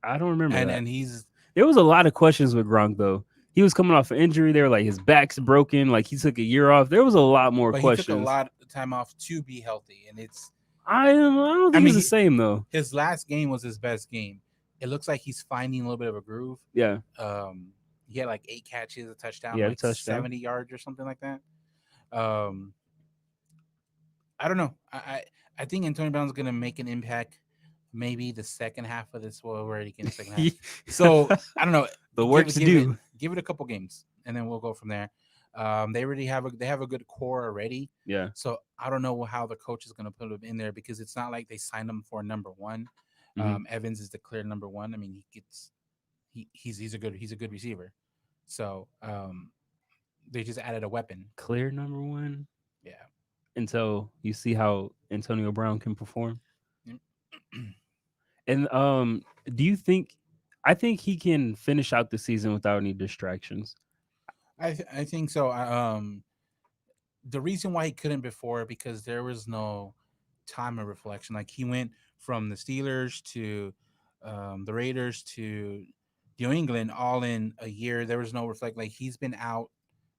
Speaker 1: I don't remember
Speaker 2: and
Speaker 1: that.
Speaker 2: he's
Speaker 1: There was a lot of questions with Gronk though. He was coming off an injury. They were like his back's broken. Like he took a year off. There was a lot more
Speaker 2: but he took a
Speaker 1: questions.
Speaker 2: lot of time off to be healthy, and it's.
Speaker 1: I don't
Speaker 2: I
Speaker 1: think it's
Speaker 2: mean,
Speaker 1: the same though.
Speaker 2: his last game was his best game. It looks like he's finding a little bit of a groove.
Speaker 1: Yeah,
Speaker 2: Um, he had like 8 catches, a touchdown,
Speaker 1: yeah, the
Speaker 2: like
Speaker 1: touchdown.
Speaker 2: 70 yards or something like that. Um, I don't know. I think Antonio Brown's gonna make an impact. Maybe the second half of this. Well, we're already in the second half, so I don't know.
Speaker 1: The
Speaker 2: Give
Speaker 1: work
Speaker 2: it,
Speaker 1: to
Speaker 2: give it,
Speaker 1: do.
Speaker 2: give it a couple games, and then we'll go from there. They already have a good core already,
Speaker 1: Yeah.
Speaker 2: so I don't know how the coach is gonna put him in there because it's not like they signed him for number one.
Speaker 1: Hmm.
Speaker 2: Evans is the clear number one. I mean, he's a good receiver, so they just added a weapon.
Speaker 1: Clear number one
Speaker 2: Yeah.
Speaker 1: until you see how Antonio Brown can perform.
Speaker 2: Yep.
Speaker 1: And do you think? I think he can finish out the season without any distractions.
Speaker 2: I think so. The reason why he couldn't before because there was no time of reflection. Like he went from the Steelers to the Raiders to New England all in a year. There was no reflect. Like he's been out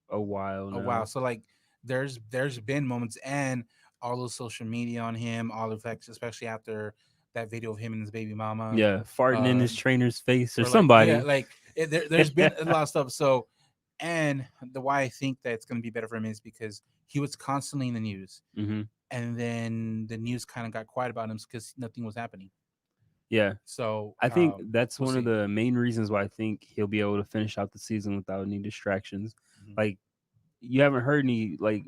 Speaker 1: A while
Speaker 2: a while.
Speaker 1: now.
Speaker 2: So like there's been moments and all those social media on him, all the effects, especially after that video of him and his baby mama.
Speaker 1: Yeah, farting in
Speaker 2: Uh,
Speaker 1: his trainer's face or
Speaker 2: or like yeah,
Speaker 1: somebody.
Speaker 2: like there's been a lot of stuff. So and the why I think that it's going to be better for him is because he was constantly in the news,
Speaker 1: Hmm.
Speaker 2: and then the news kind of got quiet about him because nothing was happening.
Speaker 1: Yeah,
Speaker 2: So
Speaker 1: I think that's
Speaker 2: we'll
Speaker 1: one of
Speaker 2: see.
Speaker 1: the main reasons why I think he'll be able to finish out the season without any distractions.
Speaker 2: Mhm.
Speaker 1: Like you haven't heard any like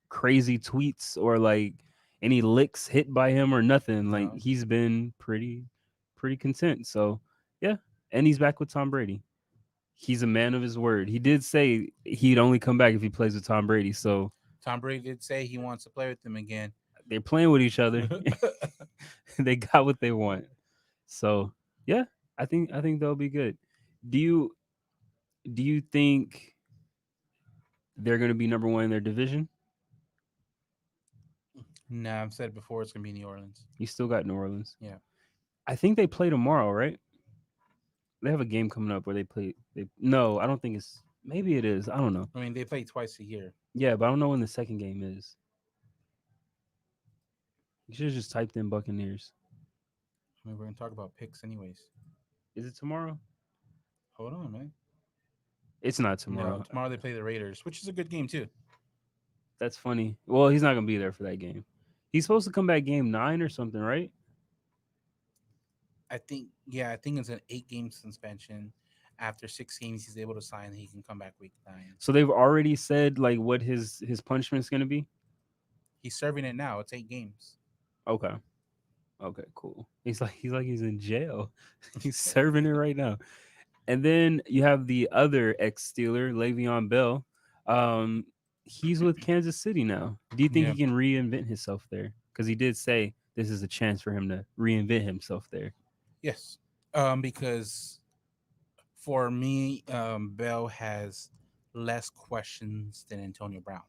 Speaker 1: crazy tweets or like any licks hit by him or nothing. Like
Speaker 2: No,
Speaker 1: he's been pretty content. So yeah, and he's back with Tom Brady. He's a man of his word. He did say he'd only come back if he plays with Tom Brady. So
Speaker 2: Tom Brady did say he wants to play with them again.
Speaker 1: they're playing with each other. They got what they want. So yeah, I think they'll be good. Do you do you think they're going to be number one in their division?
Speaker 2: Nah, I've said before it's gonna be New Orleans.
Speaker 1: You still got New Orleans.
Speaker 2: Yeah,
Speaker 1: I think they play tomorrow, right? They have a game coming up where they play. They no, I don't think it's. Maybe it is. I don't know.
Speaker 2: I mean they play twice a year.
Speaker 1: Yeah, but I don't know when the second game is. You should have just typed in Buccaneers.
Speaker 2: I mean we're gonna talk about picks anyways.
Speaker 1: Is it tomorrow?
Speaker 2: Hold on, man.
Speaker 1: It's not
Speaker 2: No,
Speaker 1: tomorrow.
Speaker 2: tomorrow they play the Raiders, which is a good game too.
Speaker 1: That's funny. Well, he's not gonna be there for that game. He's supposed to come back game 9 or something, right?
Speaker 2: I think it's an 8 game suspension. After 6 games, he's able to sign. He can come back week 9.
Speaker 1: So they've already said like what his punishment's gonna be.
Speaker 2: He's serving it now. It's 8 games.
Speaker 1: Okay. Okay. Cool. He's like he's in jail. He's serving it right now. And then you have the other ex Steeler, Le'Veon Bell. Um, he's with Kansas City now. Do you think
Speaker 2: Yeah.
Speaker 1: he can reinvent himself there? Because he did say this is a chance for him to reinvent himself there.
Speaker 2: Yes. Because for me, Bell has less questions than Antonio Brown.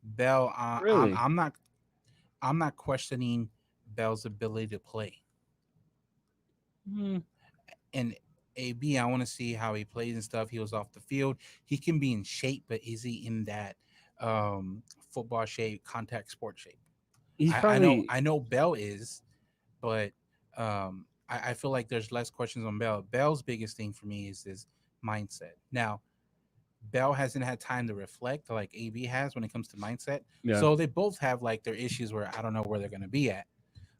Speaker 2: Bell,
Speaker 1: Really?
Speaker 2: I'm not questioning Bell's ability to play.
Speaker 1: Hmm.
Speaker 2: And AB, I want to see how he plays and stuff. He was off the field. He can be in shape, but is he in that football shape, contact sport shape?
Speaker 1: He's probably
Speaker 2: I know Bell is, but I feel like there's less questions on Bell. Bell's biggest thing for me is his mindset. Now, Bell hasn't had time to reflect like AB has when it comes to mindset.
Speaker 1: yeah,
Speaker 2: So they both have like their issues where I don't know where they're going to be at.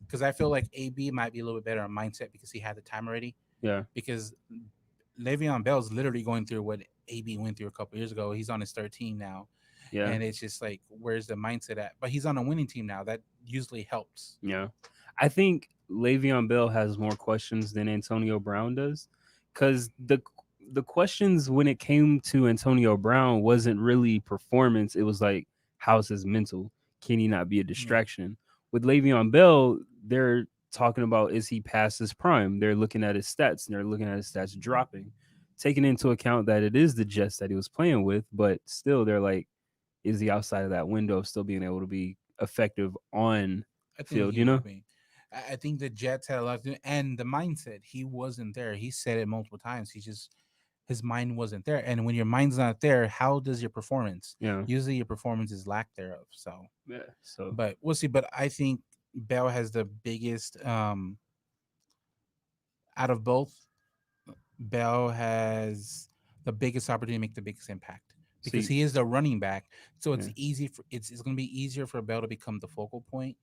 Speaker 2: Because I feel like AB might be a little bit better on mindset because he had the time already.
Speaker 1: yeah,
Speaker 2: Because Le'Veon Bell's literally going through what AB went through a couple years ago. He's on his third team now,
Speaker 1: yeah,
Speaker 2: and it's just like, where's the mindset at? But he's on a winning team now. That usually helps.
Speaker 1: yeah. I think Le'Veon Bell has more questions than Antonio Brown does, because the questions when it came to Antonio Brown wasn't really performance. It was like, how's his mental? Can he not be a
Speaker 2: Yeah,
Speaker 1: distraction? With Le'Veon Bell, they're talking about is he past his prime? They're looking at his stats and they're looking at his stats dropping. taking into account that it is the Jets that he was playing with, but still, they're like, is he outside of that window of still being able to be effective on
Speaker 2: I think
Speaker 1: field?
Speaker 2: he
Speaker 1: You
Speaker 2: will
Speaker 1: know?
Speaker 2: be. I think the Jets had a lot to do, and the mindset. He wasn't there. He said it multiple times. His mind wasn't there. And when your mind's not there, how does your performance?
Speaker 1: Yeah.
Speaker 2: Usually, your performance is lack thereof. So,
Speaker 1: Yeah. So
Speaker 2: but we'll see. But I think Bell has the biggest out of both. Bell has the biggest opportunity to make the biggest impact because
Speaker 1: see,
Speaker 2: he is the running back. So it's
Speaker 1: yeah,
Speaker 2: easy for it's going to be easier for Bell to become the focal point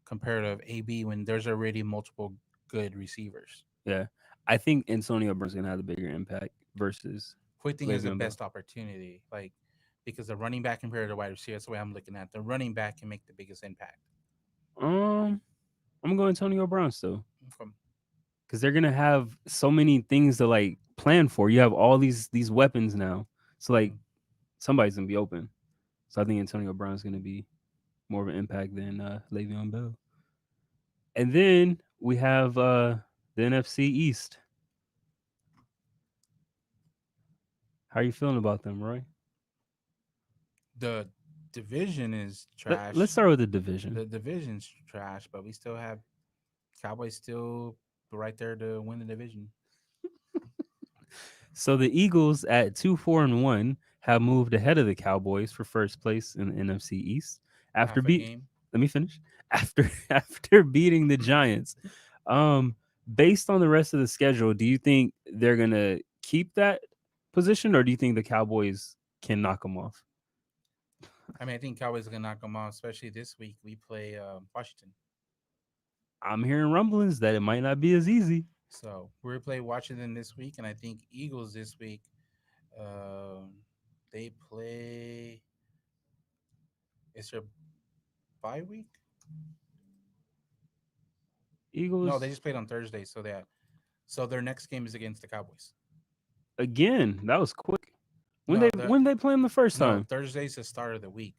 Speaker 2: compared to AB when there's already multiple good receivers.
Speaker 1: yeah. I think Antonio Brown's gonna have the bigger impact versus
Speaker 2: Who I think has the
Speaker 1: Le'Veon Bell.
Speaker 2: best opportunity, like because the running back compared to wide receiver, that's the way I'm looking at. The running back can make the biggest impact.
Speaker 1: Um, I'm going Antonio Brown still
Speaker 2: From
Speaker 1: because they're gonna have so many things to like plan for. You have all these weapons now, so like
Speaker 2: mhm.
Speaker 1: somebody's gonna be open. So I think Antonio Brown's gonna be more of an impact than Le'Veon Bell. And then we have the NFC East. How are you feeling about them, Roy?
Speaker 2: The division is
Speaker 1: Let's
Speaker 2: trash.
Speaker 1: start with the division.
Speaker 2: The division's trash, but we still have Cowboys still right there to win the division.
Speaker 1: So the Eagles at 2-4-1 have moved ahead of the Cowboys for first place in the NFC East after
Speaker 2: Half a
Speaker 1: beat.
Speaker 2: game.
Speaker 1: Let me finish. After beating the Giants, um, based on the rest of the schedule, do you think they're gonna keep that position, or do you think the Cowboys can knock them off?
Speaker 2: I mean, I think Cowboys are gonna knock them off, especially this week. We play Washington,
Speaker 1: I'm hearing rumblings that it might not be as easy.
Speaker 2: so we play Washington this week, and I think Eagles this week. Um, they play. Is their bye week? No, they
Speaker 1: Eagles
Speaker 2: just played on Thursday, so so their next game is against the Cowboys.
Speaker 1: again. That was quick.
Speaker 2: No, the
Speaker 1: When did they play them the first
Speaker 2: no
Speaker 1: time?
Speaker 2: Thursday's the start of the week.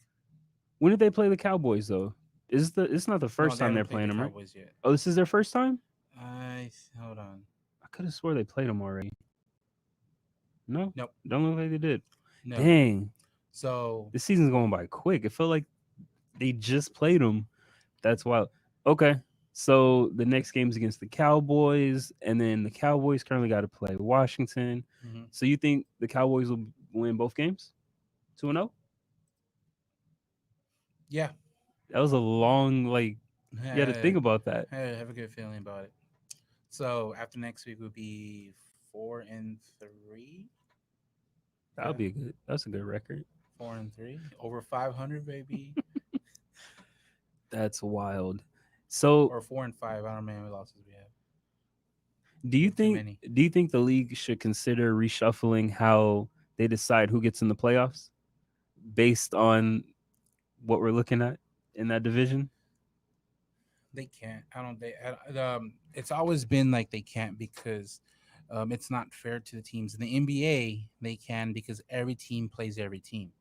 Speaker 1: When did they play the Cowboys though? It's not the
Speaker 2: No,
Speaker 1: first
Speaker 2: they
Speaker 1: time they're
Speaker 2: haven't played
Speaker 1: playing
Speaker 2: the
Speaker 1: them, right?
Speaker 2: Cowboys yet.
Speaker 1: Oh, this is their first time?
Speaker 2: I hold on.
Speaker 1: I could have swore they played them already. No,
Speaker 2: Nope,
Speaker 1: don't look like they did.
Speaker 2: no.
Speaker 1: Dang,
Speaker 2: So
Speaker 1: this season's going by quick. It felt like they just played them. That's wild. Okay, so the next game's against the Cowboys, and then the Cowboys currently got to play Washington.
Speaker 2: mhm.
Speaker 1: So you think the Cowboys will win both games, 2-0?
Speaker 2: Yeah,
Speaker 1: That was a long like. You had to
Speaker 2: I
Speaker 1: think about that.
Speaker 2: have a good feeling about it. So after next week will be 4-3.
Speaker 1: That'll
Speaker 2: Yeah,
Speaker 1: be a good. That's a good record.
Speaker 2: 4-3, over 500, baby,
Speaker 1: That's wild. So,
Speaker 2: or 4-5. I don't know how many losses we have.
Speaker 1: do
Speaker 2: We
Speaker 1: you
Speaker 2: have too
Speaker 1: think
Speaker 2: many.
Speaker 1: do you think the league should consider reshuffling how they decide who gets in the playoffs based on what we're looking at in that division?
Speaker 2: They can't. I don't. It's always been like they can't because it's not fair to the teams. In the NBA, they can because every team plays every team.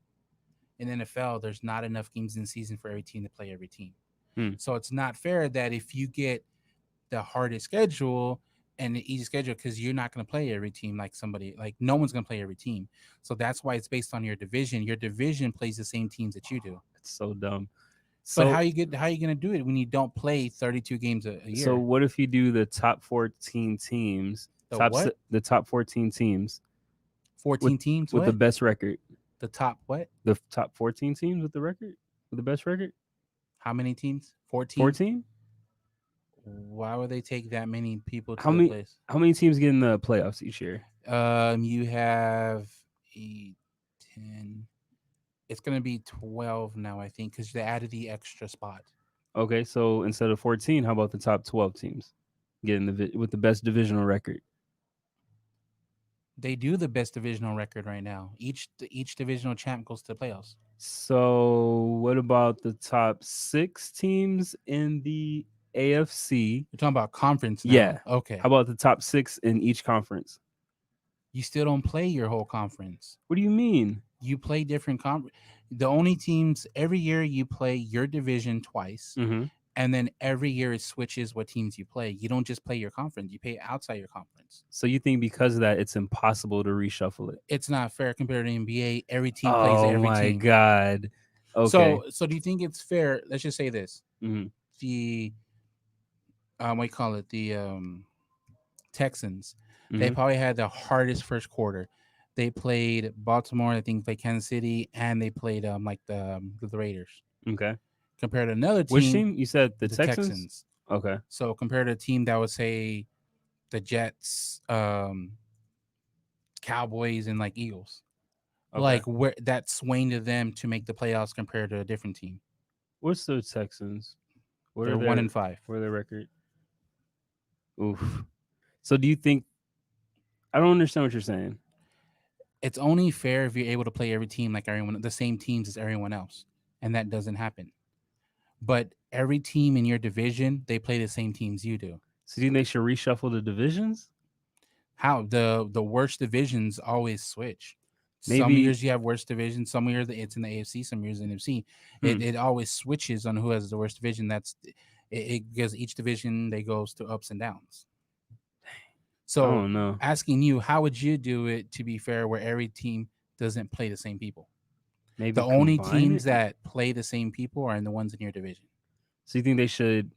Speaker 2: In the NFL, there's not enough games in the season for every team to play every team.
Speaker 1: Hmm.
Speaker 2: So it's not fair that if you get the hardest schedule and the easy schedule because you're not going to play every team like somebody like no one's going to play every team. So that's why it's based on your division. Your division plays the same teams that you do.
Speaker 1: It's so dumb.
Speaker 2: But
Speaker 1: So
Speaker 2: how you going to do it when you don't play 32 games a
Speaker 1: so
Speaker 2: year?
Speaker 1: what if you do the top 14 teams,
Speaker 2: The what?
Speaker 1: the top 14 teams with
Speaker 2: 14 teams?
Speaker 1: with the
Speaker 2: What?
Speaker 1: best record,
Speaker 2: The top what?
Speaker 1: the top 14 teams with the record, with the best record,
Speaker 2: How many teams? 14?
Speaker 1: 14?
Speaker 2: Why would they take that many people
Speaker 1: How
Speaker 2: to the
Speaker 1: many
Speaker 2: place?
Speaker 1: how many teams get in the playoffs each year?
Speaker 2: You have 8, 10. It's going to be 12 now, I think, because they added the extra spot.
Speaker 1: Okay, so instead of 14, how about the top 12 teams getting with the best divisional record?
Speaker 2: They do the best divisional record right now. Each divisional champ goes to the playoffs.
Speaker 1: So, what about the top 6 teams in the AFC?
Speaker 2: You're talking about conference now.
Speaker 1: Yeah. How
Speaker 2: Okay.
Speaker 1: about the top 6 in each conference?
Speaker 2: You still don't play your whole conference.
Speaker 1: What do you mean?
Speaker 2: You play different conference. The only teams every year you play your division twice,
Speaker 1: Mhm.
Speaker 2: and then every year it switches what teams you play. You don't just play your conference; you play outside your conference.
Speaker 1: So you think because of that, it's impossible to reshuffle it?
Speaker 2: It's not fair compared to NBA. Every team plays
Speaker 1: Oh
Speaker 2: every
Speaker 1: my
Speaker 2: team.
Speaker 1: god. Okay.
Speaker 2: So do you think it's fair? Let's just say this:
Speaker 1: Hmm.
Speaker 2: the what do you call it? The Texans. They
Speaker 1: Hmm.
Speaker 2: probably had the hardest first quarter. They played Baltimore, I think, played Kansas City, and they played like the Raiders.
Speaker 1: Okay.
Speaker 2: Compared to another
Speaker 1: Which
Speaker 2: team,
Speaker 1: team? You said the
Speaker 2: the
Speaker 1: Texans?
Speaker 2: Texans.
Speaker 1: Okay.
Speaker 2: So compared to a team that would say the Jets, Cowboys, and like Eagles,
Speaker 1: Okay.
Speaker 2: like where that swaying to them to make the playoffs compared to a different team.
Speaker 1: What's the Texans? What are
Speaker 2: They're one
Speaker 1: their
Speaker 2: and five.
Speaker 1: what are their record? Oof. So do you think I don't understand what you're saying.
Speaker 2: It's only fair if you're able to play every team like everyone, the same teams as everyone else, and that doesn't happen. But every team in your division, they play the same teams you do.
Speaker 1: So do you think they should reshuffle the divisions?
Speaker 2: How the worst divisions always switch. Some
Speaker 1: Maybe
Speaker 2: years you have worst divisions. Some years it's in the AFC. Some years in the NFC.
Speaker 1: hmm.
Speaker 2: It always switches on who has the worst division. It because each division they goes to ups and downs.
Speaker 1: I
Speaker 2: So
Speaker 1: don't know.
Speaker 2: asking you, how would you do it to be fair, where every team doesn't play the same people? The
Speaker 1: Maybe
Speaker 2: only
Speaker 1: combine
Speaker 2: teams
Speaker 1: it.
Speaker 2: that play the same people are in the ones in your division.
Speaker 1: So you think they should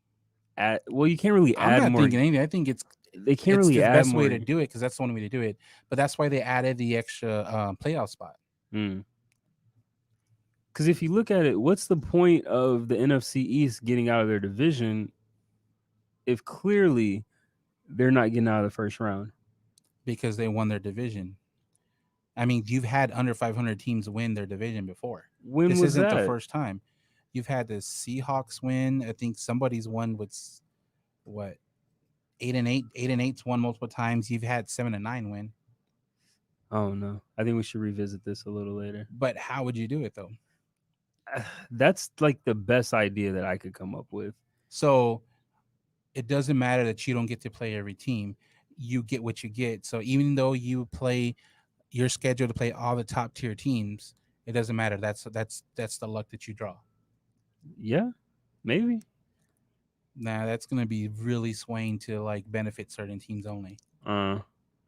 Speaker 1: add? Well, you can't really
Speaker 2: I'm
Speaker 1: add
Speaker 2: not
Speaker 1: more.
Speaker 2: thinking anything. I think
Speaker 1: They can't
Speaker 2: it's
Speaker 1: really
Speaker 2: the
Speaker 1: add
Speaker 2: best way
Speaker 1: more.
Speaker 2: to do it because that's the only way to do it. But that's why they added the extra playoff spot.
Speaker 1: Because if you look at it, what's the point of the NFC East getting out of their division if clearly they're not getting out of the first round?
Speaker 2: Because they won their division. I mean, you've had under 500 teams win their division before.
Speaker 1: When
Speaker 2: This
Speaker 1: was
Speaker 2: isn't the
Speaker 1: that?
Speaker 2: first time. You've had the Seahawks win. I think somebody's won with what 8-8. 8-8's won multiple times. You've had 7-9 win.
Speaker 1: Oh no, I think we should revisit this a little later.
Speaker 2: But how would you do it though?
Speaker 1: That's like the best idea that I could come up with.
Speaker 2: So it doesn't matter that you don't get to play every team. You get what you get. So even though you're scheduled to play all the top tier teams, it doesn't matter. That's the luck that you draw.
Speaker 1: Yeah, maybe.
Speaker 2: Nah, that's gonna be really swaying to like benefit certain teams only.
Speaker 1: Uh,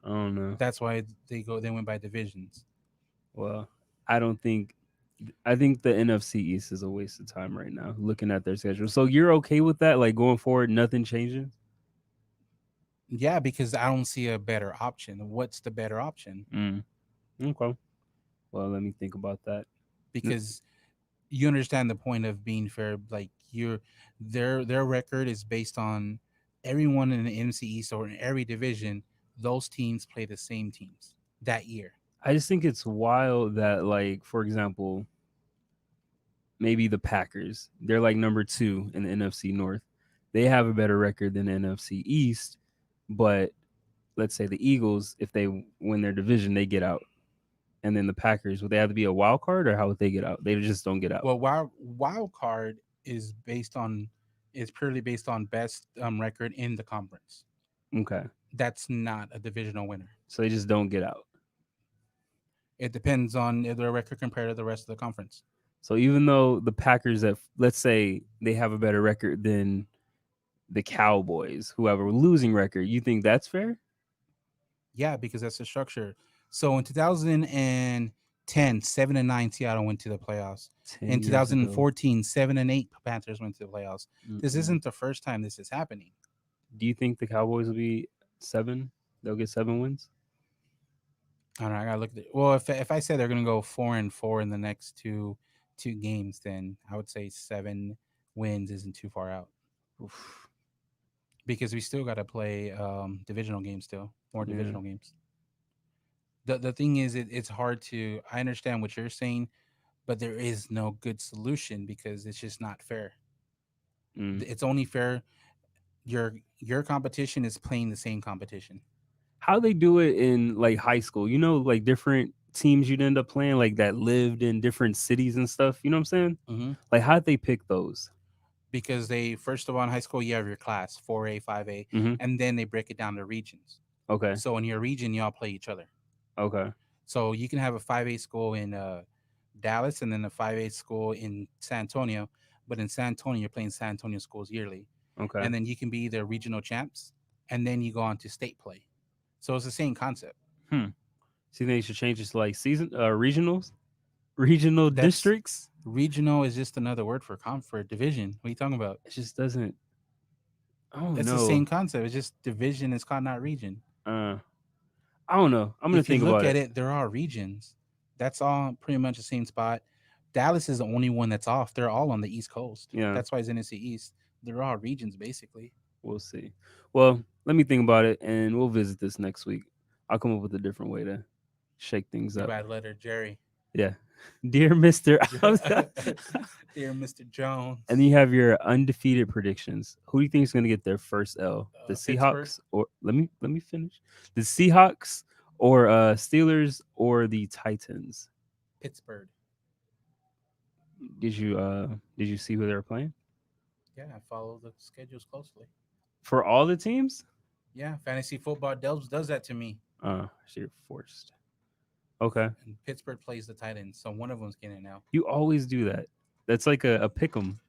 Speaker 1: I don't know.
Speaker 2: That's why they went by divisions.
Speaker 1: Well, I don't think. I think the NFC East is a waste of time right now, looking at their schedule. So you're okay with that? Like going forward, nothing changes.
Speaker 2: Yeah, because I don't see a better option. What's the better option?
Speaker 1: Mm, okay. Well, let me think about that. N-
Speaker 2: Because you understand the point of being fair. Like their record is based on everyone in the NFC East or in every division. Those teams play the same teams that year.
Speaker 1: I just think it's wild that, like, for example, maybe the Packers, they're like number 2 in the NFC North. They have a better record than the NFC East, but let's say the Eagles, if they win their division, they get out. And then the Packers, would they have to be a wild card or how would they get out? They just don't get out.
Speaker 2: Well, wild card is purely based on best record in the conference.
Speaker 1: Okay.
Speaker 2: That's not a divisional winner.
Speaker 1: So they just don't get out.
Speaker 2: It depends on their record compared to the rest of the conference.
Speaker 1: So even though the Packers, that let's say they have a better record than the Cowboys, who have a losing record, you think that's fair?
Speaker 2: Yeah, because that's the structure. So in 2010, 7-9 Seattle went to the playoffs. In
Speaker 1: 10 years ago.
Speaker 2: 2014, 7-8 Panthers went to the playoffs. This
Speaker 1: Mm-mm.
Speaker 2: isn't the first time this is happening.
Speaker 1: Do you think the Cowboys will be 7? They'll get 7 wins?
Speaker 2: I don't know. I gotta look at it. Well, if I said they're gonna go 4-4 in the next two games, then I would say 7 wins isn't too far out
Speaker 1: Oof.
Speaker 2: because we still got to play divisional games, still more
Speaker 1: Yeah.
Speaker 2: divisional games. The thing is, it's hard to. I understand what you're saying, but there is no good solution because it's just not fair.
Speaker 1: Mm.
Speaker 2: It's only fair your competition is playing the same competition.
Speaker 1: How they do it in like high school? You know, like different teams you'd end up playing, like that lived in different cities and stuff. You know what I'm saying?
Speaker 2: Hmm.
Speaker 1: Like, how'd they pick those?
Speaker 2: Because they first of all in high school you have your class 4A, 5A,
Speaker 1: Mm-hmm.
Speaker 2: and then they break it down to regions.
Speaker 1: Okay.
Speaker 2: So in your region, y'all play each other.
Speaker 1: Okay.
Speaker 2: So you can have a 5A school in Dallas and then a 5A school in San Antonio, but in San Antonio, you're playing San Antonio schools yearly,
Speaker 1: Okay.
Speaker 2: and then you can be either regional champs, and then you go on to state play. So it's the same concept.
Speaker 1: Hmm. So you think you should change this to like season regionals, regional
Speaker 2: That's
Speaker 1: districts?
Speaker 2: regional is just another word for for division. What are you talking about?
Speaker 1: It just doesn't. I don't
Speaker 2: It's the
Speaker 1: know.
Speaker 2: same concept. It's just division. It's called not region.
Speaker 1: Uh, I don't know. I'm gonna
Speaker 2: If you
Speaker 1: think
Speaker 2: look
Speaker 1: about
Speaker 2: at
Speaker 1: it.
Speaker 2: it, there are regions. That's all pretty much the same spot. Dallas is the only one that's off. They're all on the East Coast.
Speaker 1: Yeah,
Speaker 2: That's why it's NFC East. They're all regions basically.
Speaker 1: we'll see. Well, let me think about it, and we'll visit this next week. I'll come up with a different way to shake things
Speaker 2: You
Speaker 1: up.
Speaker 2: bad letter, Jerry.
Speaker 1: Yeah, dear Mister.
Speaker 2: Dear Mr.
Speaker 1: And then
Speaker 2: Jones.
Speaker 1: you have your undefeated predictions. Who do you think is going to get their first L? The
Speaker 2: Pittsburgh,
Speaker 1: Seahawks, or let me finish. The Seahawks or Steelers or the Titans?
Speaker 2: Pittsburgh.
Speaker 1: Did you see who they were playing
Speaker 2: Yeah, I follow the schedules closely.
Speaker 1: for all the teams?
Speaker 2: Yeah, fantasy football does that to me.
Speaker 1: So you're forced. Okay,
Speaker 2: And Pittsburgh plays the Titans, so one of them's getting it now.
Speaker 1: you always do that. That's like a pick 'em.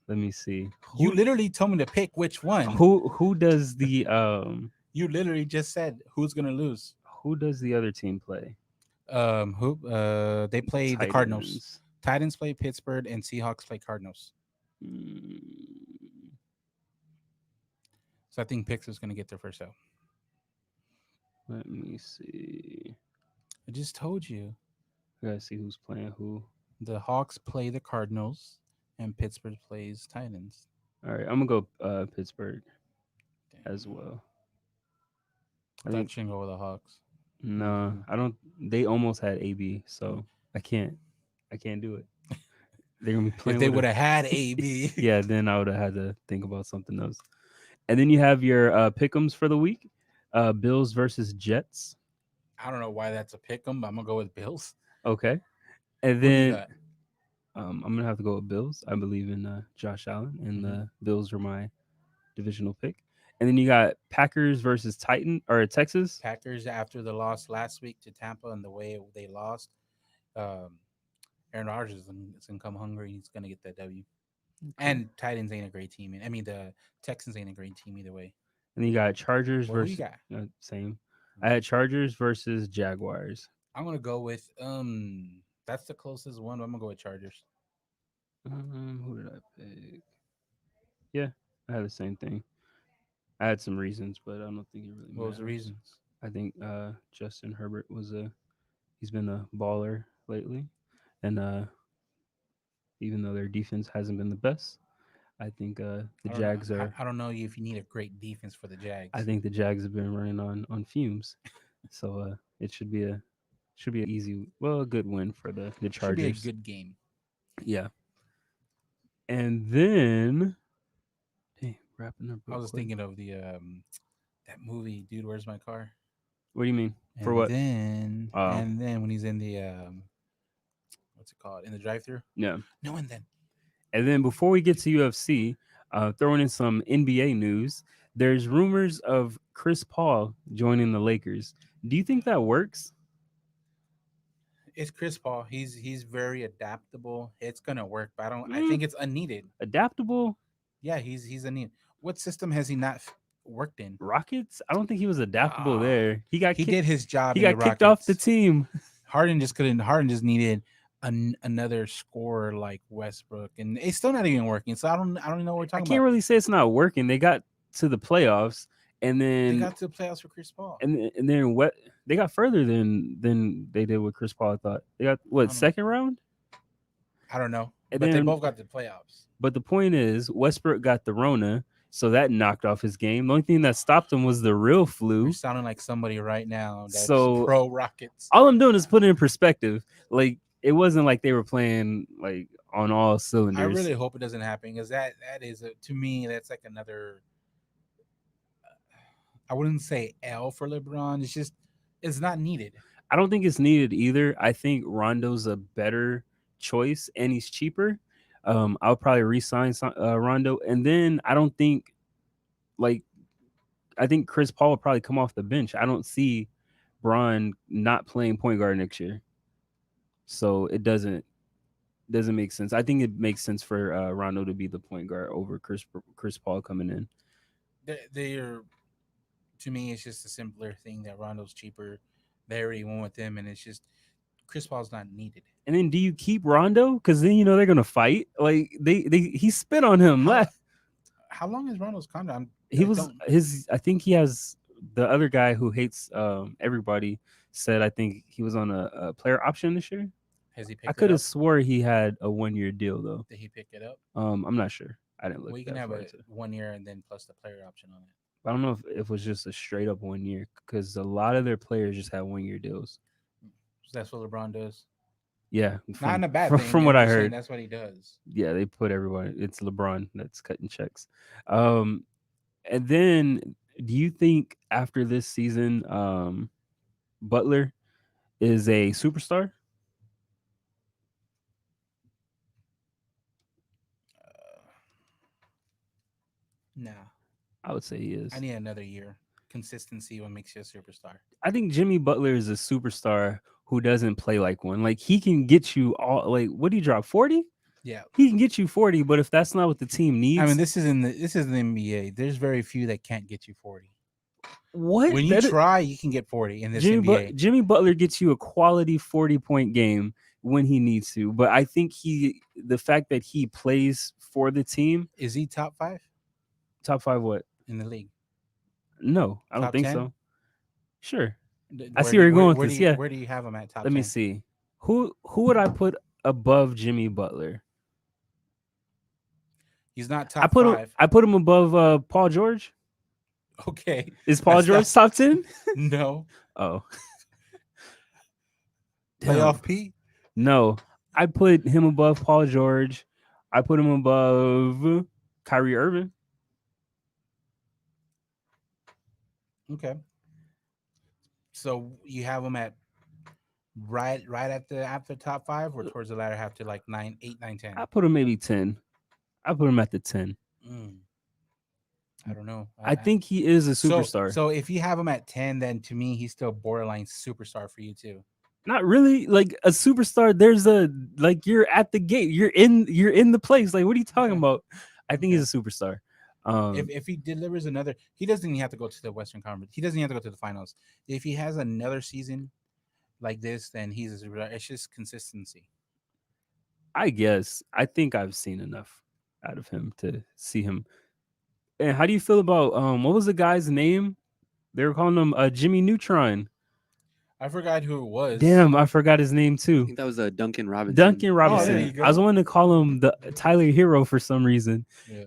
Speaker 1: Let me see
Speaker 2: You literally told me to pick which one.
Speaker 1: who does
Speaker 2: You literally just said who's gonna lose.
Speaker 1: the other team play?
Speaker 2: Who? They play the Cardinals.
Speaker 1: Titans.
Speaker 2: Titans play Pittsburgh, and Seahawks play Cardinals.
Speaker 1: Mm,
Speaker 2: So I think Pittsburgh's gonna get their first out.
Speaker 1: let me see.
Speaker 2: I just told you.
Speaker 1: I gotta see who's playing who.
Speaker 2: The Hawks play the Cardinals, and Pittsburgh plays Titans.
Speaker 1: All right, I'm gonna go Pittsburgh as
Speaker 2: Damn.
Speaker 1: well.
Speaker 2: I
Speaker 1: I
Speaker 2: thought
Speaker 1: think
Speaker 2: you can go with the Hawks.
Speaker 1: no, I don't. They almost had AB, so I can't. I can't do it. They're gonna be
Speaker 2: If
Speaker 1: playing
Speaker 2: they
Speaker 1: with
Speaker 2: would
Speaker 1: a
Speaker 2: have had AB,
Speaker 1: yeah. Then I would have had to think about something else. And then you have your pick'ems for the week. Bills versus Jets.
Speaker 2: I don't know why that's a pick 'em, but I'm gonna go with Bills.
Speaker 1: Okay, and
Speaker 2: Who do you
Speaker 1: then
Speaker 2: got?
Speaker 1: I'm gonna have to go with Bills. I believe in Josh Allen, and
Speaker 2: Hmm.
Speaker 1: the Bills are my divisional pick. And then you got Packers versus Titan or Texas.
Speaker 2: Packers after the loss last week to Tampa and the way they lost. Um, Aaron Rodgers is gonna come hungry. He's gonna get that W.
Speaker 1: Okay.
Speaker 2: And Titans ain't a great team. I mean, the Texans ain't a great team either way.
Speaker 1: And then you got Chargers
Speaker 2: Well, who you
Speaker 1: versus
Speaker 2: got?
Speaker 1: same. I had Chargers versus Jaguars.
Speaker 2: I'm gonna go with That's the closest one. But I'm gonna go with Chargers.
Speaker 1: Who did I pick? Yeah, I had the same thing. I had some reasons, but I don't think it really
Speaker 2: What was the
Speaker 1: matters.
Speaker 2: reasons?
Speaker 1: I think Justin Herbert he's been a baller lately, and even though their defense hasn't been the best, I think the
Speaker 2: I don't know.
Speaker 1: Jags are.
Speaker 2: I don't know if you need a great defense for the
Speaker 1: I
Speaker 2: Jags.
Speaker 1: think the Jags have been running on fumes, so it should be an easy, well, a good win for the
Speaker 2: Should be a
Speaker 1: Chargers.
Speaker 2: good game.
Speaker 1: Yeah, and then hey, wrapping up
Speaker 2: I
Speaker 1: real
Speaker 2: was
Speaker 1: quick.
Speaker 2: thinking of the that movie, Dude, Where's My Car?
Speaker 1: What do you mean? For
Speaker 2: And
Speaker 1: what?
Speaker 2: then
Speaker 1: Oh,
Speaker 2: and then when he's in the what's it called? In the drive-through?
Speaker 1: yeah.
Speaker 2: No, and then
Speaker 1: And then before we get to UFC, throwing in some NBA news, there's rumors of Chris Paul joining the Lakers. Do you think that works?
Speaker 2: it's Chris Paul. He's very adaptable. It's gonna work, but I
Speaker 1: Mm,
Speaker 2: think it's unneeded.
Speaker 1: adaptable
Speaker 2: Yeah, he's unneeded. What system has he not worked in?
Speaker 1: Rockets? I don't think he was adaptable
Speaker 2: Ah,
Speaker 1: there. He got
Speaker 2: he
Speaker 1: kicked.
Speaker 2: did his job
Speaker 1: He
Speaker 2: in the
Speaker 1: got kicked off the
Speaker 2: Rockets.
Speaker 1: team.
Speaker 2: Harden just couldn't. Harden just needed another scorer like Westbrook, and it's still not even working. So I don't know what we're
Speaker 1: I
Speaker 2: talking
Speaker 1: can't
Speaker 2: about.
Speaker 1: really say it's not working. They got to the playoffs, and
Speaker 2: They
Speaker 1: then
Speaker 2: got to the playoffs for Chris Paul.
Speaker 1: and then what? They got further than they did with Chris Paul. I thought they got
Speaker 2: I
Speaker 1: what,
Speaker 2: don't know.
Speaker 1: second round,
Speaker 2: I don't know,
Speaker 1: and
Speaker 2: but they
Speaker 1: then
Speaker 2: both got to the playoffs.
Speaker 1: but the point is, Westbrook got the Rona, so that knocked off his game. The only thing that stopped him was the real
Speaker 2: You're
Speaker 1: flu.
Speaker 2: sounding like somebody right now that's
Speaker 1: So
Speaker 2: pro Rockets.
Speaker 1: all I'm doing is putting it in perspective. Like it wasn't like they were playing like on all
Speaker 2: I
Speaker 1: cylinders.
Speaker 2: really hope it doesn't happen because that is to me that's like another. I wouldn't say L for LeBron. It's just it's not needed.
Speaker 1: I don't think it's needed either. I think Rondo's a better choice and he's cheaper. I'll probably re-sign Rondo, and then I don't think like I think Chris Paul will probably come off the bench. I don't see Bron not playing point guard next year, so it doesn't. Doesn't make sense. I think it makes sense for Rondo to be the point guard over Chris Paul coming in.
Speaker 2: They're to me, it's just a simpler thing that Rondo's cheaper. They already went with him, and it's just Chris Paul's not needed.
Speaker 1: And then do you keep Rondo? Because then they're gonna fight. Like he spit on him.
Speaker 2: How how long is Rondo's contract?
Speaker 1: He
Speaker 2: I
Speaker 1: was
Speaker 2: don't.
Speaker 1: his. I think he has the other guy who hates everybody said. I think he was on a player option this year.
Speaker 2: Has he
Speaker 1: I
Speaker 2: picked it
Speaker 1: could have
Speaker 2: up?
Speaker 1: swore he had a 1 year deal though.
Speaker 2: Did he pick it up?
Speaker 1: I'm not sure. I didn't
Speaker 2: Well,
Speaker 1: look
Speaker 2: you can
Speaker 1: that
Speaker 2: have
Speaker 1: far
Speaker 2: a
Speaker 1: into it.
Speaker 2: 1 year and then plus the player option on it.
Speaker 1: I don't know if it was just a straight up 1 year because a lot of their players just had 1 year deals.
Speaker 2: So that's what LeBron does.
Speaker 1: Yeah,
Speaker 2: Not in
Speaker 1: from
Speaker 2: a bad
Speaker 1: from,
Speaker 2: thing.
Speaker 1: from
Speaker 2: I'm
Speaker 1: what I
Speaker 2: just saying
Speaker 1: heard.
Speaker 2: that's what he does.
Speaker 1: Yeah, they put everyone. It's LeBron that's cutting checks. Um, and then do you think after this season, Butler is a superstar?
Speaker 2: Uh, nah,
Speaker 1: I would say he
Speaker 2: I
Speaker 1: is.
Speaker 2: need another year. Consistency what makes you a superstar.
Speaker 1: I think Jimmy Butler is a superstar who doesn't play like one. Like he can get you all. Like what do you drop 40?
Speaker 2: Yeah,
Speaker 1: He can get you 40, but if that's not what the team
Speaker 2: I mean
Speaker 1: needs,
Speaker 2: this is the NBA. There's very few that can't get you 40.
Speaker 1: what
Speaker 2: When you
Speaker 1: that
Speaker 2: try, you can get 40 in this NBA.
Speaker 1: Jimmy Butler gets you a quality 40-point game when he needs to. But I think the fact that he plays for the team,
Speaker 2: Is he top 5
Speaker 1: top 5 what?
Speaker 2: in the league?
Speaker 1: No, I don't
Speaker 2: Top
Speaker 1: think
Speaker 2: 10?
Speaker 1: so. Sure. I see where you're going with this. Yeah.
Speaker 2: Where do you have him at top
Speaker 1: Let me
Speaker 2: 10?
Speaker 1: see. Who would I put above Jimmy Butler?
Speaker 2: He's not top 5.
Speaker 1: I put him above Paul George.
Speaker 2: Okay.
Speaker 1: Is Paul
Speaker 2: That's
Speaker 1: George
Speaker 2: not
Speaker 1: top 10?
Speaker 2: no.
Speaker 1: Oh.
Speaker 2: Playoff
Speaker 1: Damn.
Speaker 2: P?
Speaker 1: No. I put him above Paul George. I put him above Kyrie Irving.
Speaker 2: Okay. So you have him at right at the after top 5 or towards the latter half to like 9, 8, 9, 10?
Speaker 1: I put him maybe 10. I put him at the 10.
Speaker 2: Mm, I don't know.
Speaker 1: I think he is a
Speaker 2: so
Speaker 1: superstar.
Speaker 2: so if you have him at 10, then to me he's still borderline superstar for you too.
Speaker 1: Not really like a superstar. There's a like you're at the gate. You're in the place. Like what are you talking
Speaker 2: Okay.
Speaker 1: about? I think
Speaker 2: Okay.
Speaker 1: he's a superstar.
Speaker 2: If he delivers another, he doesn't even have to go to the Western Conference. He doesn't even have to go to the finals. If he has another season like this, then he's a superstar. It's just consistency.
Speaker 1: I guess I think I've seen enough out of him to see him. And how do you feel about what was the guy's name? They were calling him Jimmy Neutron.
Speaker 2: I forgot who it was.
Speaker 1: Damn, I forgot his name
Speaker 3: I
Speaker 1: too.
Speaker 3: think that was Duncan Robinson.
Speaker 1: Duncan
Speaker 2: Oh, there
Speaker 1: Robinson.
Speaker 2: you go.
Speaker 1: I was wanting to call him the Tyler Hero for some reason.
Speaker 2: Yeah.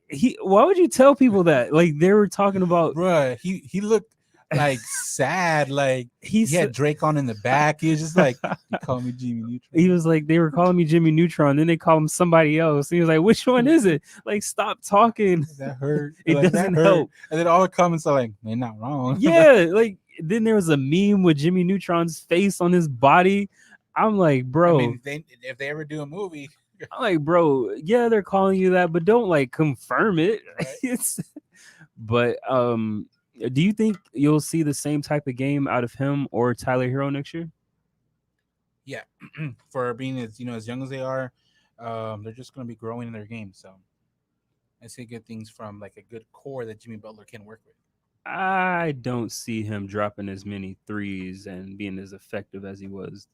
Speaker 1: He why would you tell people that? Like they were talking about
Speaker 2: Bruh, he looked like sad. Like he
Speaker 1: he
Speaker 2: had Drake on in the back. He was just like, "You call me Jimmy Neutron."
Speaker 1: he was like they were calling me Jimmy Neutron, then they call him somebody else. He was like, which one is it? Like stop talking.
Speaker 2: That hurt.
Speaker 1: It
Speaker 2: Like, that
Speaker 1: doesn't
Speaker 2: hurt.
Speaker 1: help.
Speaker 2: And then all the comments are like, "They're not wrong."
Speaker 1: Yeah, like then there was a meme with Jimmy Neutron's face on his body. I'm like, bro.
Speaker 2: I mean, if they ever do a movie,
Speaker 1: I'm like, bro, yeah, they're calling you that, but don't like confirm it.
Speaker 2: Right.
Speaker 1: It's but do you think you'll see the same type of game out of him or Tyler Hero next year?
Speaker 2: yeah, for being as young as they are, they're just going to be growing in their game. So I see good things from like a good core that Jimmy Butler can work with.
Speaker 1: I don't see him dropping as many threes and being as effective as he was.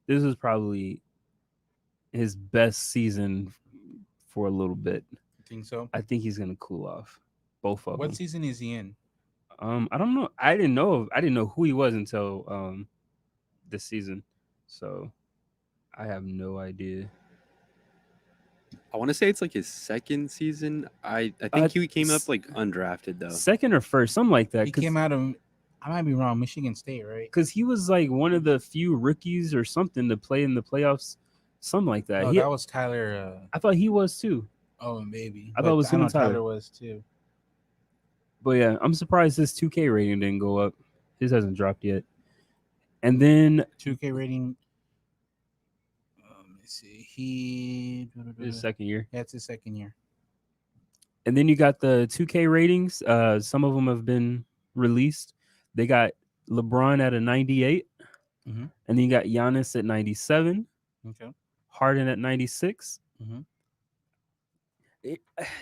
Speaker 1: This was probably his best season for a little bit.
Speaker 2: You think so?
Speaker 1: I think he's gonna cool off. Both of
Speaker 2: What
Speaker 1: them.
Speaker 2: season is he in?
Speaker 1: I don't know. I didn't know who he was until this season. So I have no idea.
Speaker 3: I want to say it's like his second season. I think he came up like undrafted though.
Speaker 1: Second or first, something like that.
Speaker 2: He came out of, I might be wrong, Michigan State, right?
Speaker 1: Because he was like one of the few rookies or something to play in the playoffs, something like that.
Speaker 2: Oh, that was Tyler.
Speaker 1: I thought he was too.
Speaker 2: Oh, maybe.
Speaker 1: I thought it was him
Speaker 2: know
Speaker 1: and Tyler.
Speaker 2: Tyler was too.
Speaker 1: But yeah, I'm surprised his 2K rating didn't go up. His hasn't dropped yet. And then
Speaker 2: 2K rating. Let me see.
Speaker 1: his second year.
Speaker 2: That's his second year.
Speaker 1: And then you got the 2K ratings. Some of them have been released. They got LeBron at a 98.
Speaker 2: Mm-hmm.
Speaker 1: And then you got Giannis at 97.
Speaker 2: Okay.
Speaker 1: Harden at 96.
Speaker 2: Mm-hmm.
Speaker 1: It,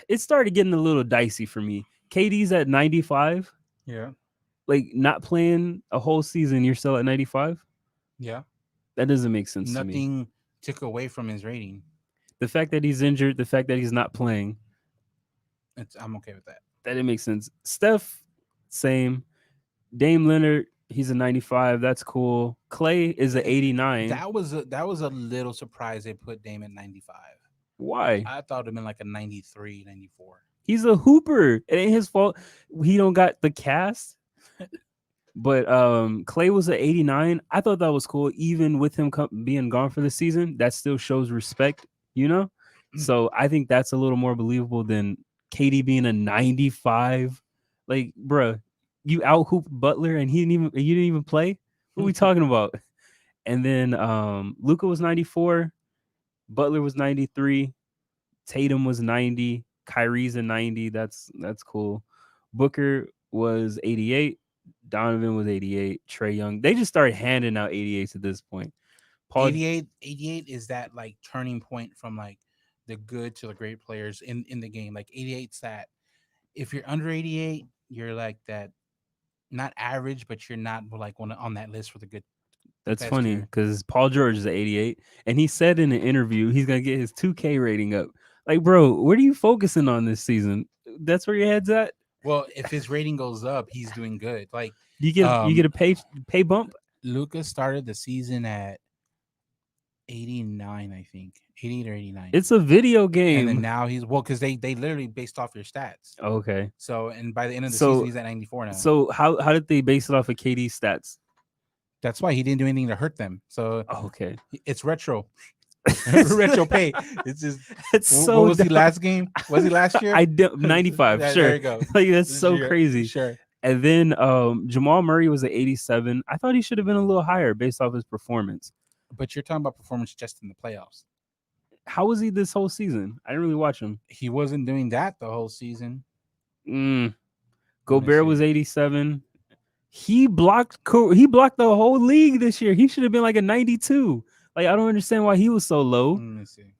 Speaker 1: it started getting a little dicey for me. KD's at 95.
Speaker 2: Yeah.
Speaker 1: Like not playing a whole season, you're still at 95.
Speaker 2: Yeah.
Speaker 1: That doesn't make sense to me.
Speaker 2: Nothing took away from his rating.
Speaker 1: The fact that he's injured, the fact that he's not playing,
Speaker 2: I'm okay with that.
Speaker 1: that didn't make sense. Steph, same. Dame Leonard, he's a 95. That's cool. Clay is a 89.
Speaker 2: That was a little surprise they put Dame at 95.
Speaker 1: Why?
Speaker 2: I thought it'd been like a 93, 94.
Speaker 1: He's a hooper. It ain't his fault. He don't got the cast. But Clay was at 89. I thought that was cool. Even with him being gone for the season, that still shows respect, you know? So I think that's a little more believable than KD being a 95. Like, bruh, you out hooped Butler and you didn't even play? What are we talking about? And then Luka was 94, Butler was 93, Tatum was 90, Kyrie's a 90. That's cool. Booker was 88. Donovan was 88. Trae Young. They just started handing out 88s at this point.
Speaker 2: 88 is that like turning point from like the good to the great players in the game. Like 88's that if you're under 88, you're like that not average, but you're not like on that list for the good.
Speaker 1: That's funny because Paul George is at 88, and he said in an interview he's gonna get his 2K rating up. Like, bro, what are you focusing on this season? That's where your head's at.
Speaker 2: Well, if his rating goes up, he's doing good. Like
Speaker 1: you get a pay bump.
Speaker 2: Lucas started the season at 89, I think 88 or 89.
Speaker 1: It's a video game,
Speaker 2: and then now he's because they literally based off your stats.
Speaker 1: Okay.
Speaker 2: So and by the end of the season, he's at 94 now.
Speaker 1: So how did they base it off of KD's stats?
Speaker 2: That's why he didn't do anything to hurt them. So
Speaker 1: okay,
Speaker 2: it's retro. Retro pay. It's just
Speaker 1: so.
Speaker 2: What was he last game? Was he last year?
Speaker 1: 95.
Speaker 2: Yeah,
Speaker 1: sure.
Speaker 2: There you go.
Speaker 1: Like that's so crazy.
Speaker 2: Sure.
Speaker 1: And then Jamal Murray was at 87. I thought he should have been a little higher based off his performance.
Speaker 2: But you're talking about performance just in the playoffs.
Speaker 1: How was he this whole season? I didn't really watch him.
Speaker 2: He wasn't doing that the whole season.
Speaker 1: Gobert was 87. He blocked the whole league this year. He should have been like a 92. Like I don't understand why he was so low.
Speaker 2: Let me see.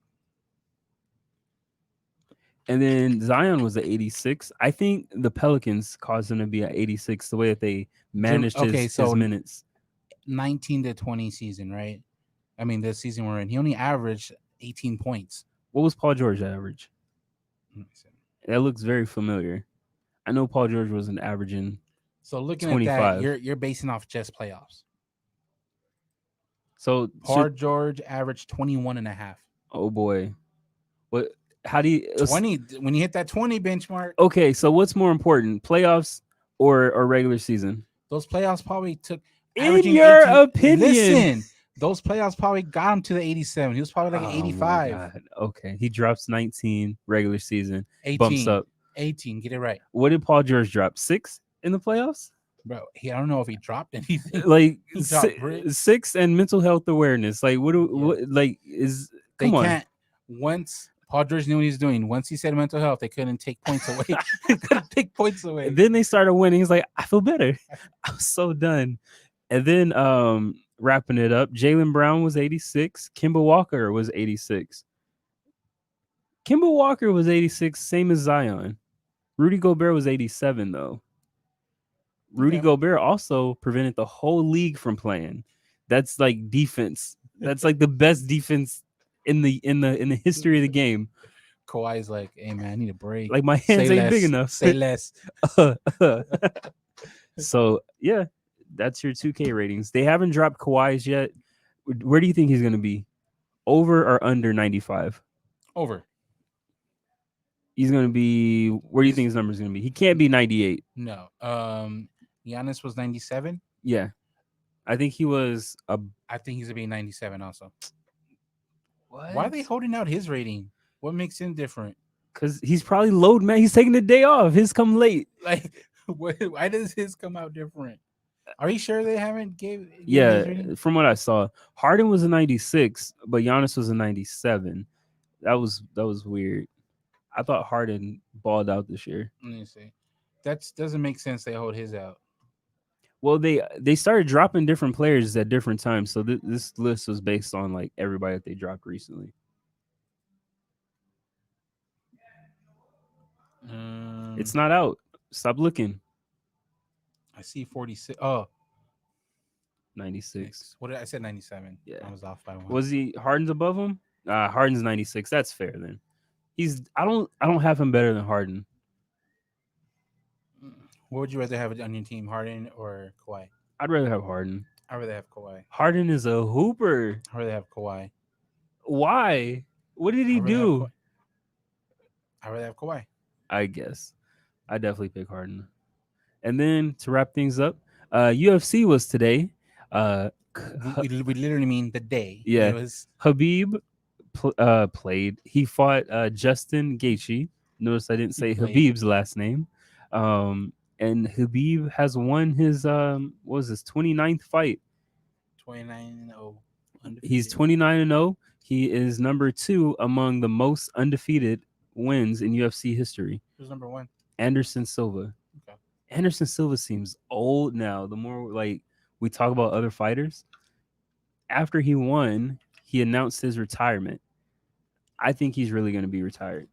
Speaker 1: And then Zion was at 86. I think the Pelicans caused him to be at 86 the way that they managed his minutes.
Speaker 2: 19 to 20 season, right? I mean, the season we're in, he only averaged 18 points.
Speaker 1: What was Paul George average? That looks very familiar. I know Paul George wasn't averaging.
Speaker 2: So looking
Speaker 1: 25.
Speaker 2: At that, you're basing off just playoffs.
Speaker 1: So
Speaker 2: Paul George averaged 21 and a half.
Speaker 1: Oh boy. What? How do you
Speaker 2: 20 when you hit that 20 benchmark?
Speaker 1: Okay, so what's more important, playoffs or regular season?
Speaker 2: Those playoffs probably took.
Speaker 1: In your opinion,
Speaker 2: listen, those playoffs probably got him to the 87. He was probably like 85.
Speaker 1: Okay, he drops 19 regular season,
Speaker 2: 18,
Speaker 1: bumps up
Speaker 2: 18. Get it right.
Speaker 1: What did Paul George drop? 6 in the playoffs?
Speaker 2: Bro, I don't know if he dropped anything.
Speaker 1: Like 6 and mental health awareness. Like what like is come on.
Speaker 2: Can't once Paul George knew what he's doing. Once he said mental health, they couldn't take points away. Couldn't take points away.
Speaker 1: Then they started winning. He's like, I feel better. I'm so done. And then wrapping it up, Jaylen Brown was 86. Kemba Walker was 86. Kemba Walker was 86, same as Zion. Rudy Gobert was 87 though. Rudy Gobert also prevented the whole league from playing. That's like defense. That's like the best defense in the history of the game.
Speaker 2: Kawhi's like, hey man, I need a break.
Speaker 1: Like my hands ain't big enough.
Speaker 2: Say less.
Speaker 1: So yeah, that's your 2K ratings. They haven't dropped Kawhi's yet. Where do you think he's gonna be? Over or under 95?
Speaker 2: Over.
Speaker 1: He's gonna be. Where do you think his number is gonna be? He can't be 98.
Speaker 2: No. Giannis was 97.
Speaker 1: Yeah, I think he was.
Speaker 2: I think he's gonna be 97 also.
Speaker 1: What?
Speaker 2: Why are they holding out his rating? What makes him different?
Speaker 1: Because he's probably load man. He's taking the day off. His come late.
Speaker 2: Like, why does his come out different? Are you sure they haven't gave
Speaker 1: yeah, from what I saw, Harden was a 96, but Giannis was a 97. That was weird. I thought Harden balled out this year.
Speaker 2: Let me see. That doesn't make sense. They hold his out.
Speaker 1: Well, they started dropping different players at different times, so this list was based on like everybody that they dropped recently. It's not out. Stop looking.
Speaker 2: I see 46. Oh,
Speaker 1: 96.
Speaker 2: what did I said? 97.
Speaker 1: Yeah.
Speaker 2: I was off by one.
Speaker 1: Was he Harden's above him? Harden's 96. That's fair then. I don't have him better than Harden.
Speaker 2: What would you rather have on your team, Harden or Kawhi?
Speaker 1: I'd rather have Harden.
Speaker 2: I'd rather have Kawhi.
Speaker 1: Harden is a hooper.
Speaker 2: I'd rather have Kawhi.
Speaker 1: Why? What did he do?
Speaker 2: I'd rather have Kawhi.
Speaker 1: I guess. I definitely pick Harden. And then to wrap things up, UFC was today.
Speaker 2: We literally mean the day.
Speaker 1: Yeah.
Speaker 2: It was
Speaker 1: Habib played. He fought Justin Gaethje. Notice I didn't say Habib's last name. And Habib has won his what was his 29th fight.
Speaker 2: 29-0.
Speaker 1: He's 29-0. He is number 2 among the most undefeated wins in UFC history.
Speaker 2: Who's number 1?
Speaker 1: Anderson Silva.
Speaker 2: Okay.
Speaker 1: Anderson Silva seems old now. The more like we talk about other fighters, after he won, he announced his retirement. I think he's really going to be retired.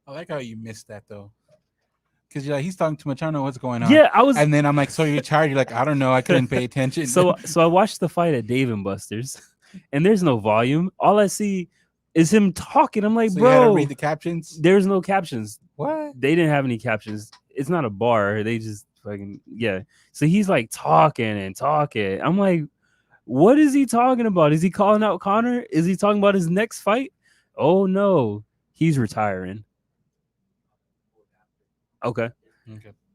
Speaker 2: I like how you missed that though, because you're like, he's talking too much. I don't know what's going on.
Speaker 1: Yeah, I was.
Speaker 2: And then I'm like, so you're retired? You're like, I don't know. I couldn't pay attention.
Speaker 1: So I watched the fight at Dave and Buster's, and there's no volume. All I see is him talking. I'm like,
Speaker 2: so you had to
Speaker 1: bro,
Speaker 2: read the captions.
Speaker 1: There's no captions.
Speaker 2: What?
Speaker 1: They didn't have any captions. It's not a bar. They just fucking So he's like talking and talking. I'm like, what is he talking about? Is he calling out Conor? Is he talking about his next fight? Oh no, he's retiring. Okay.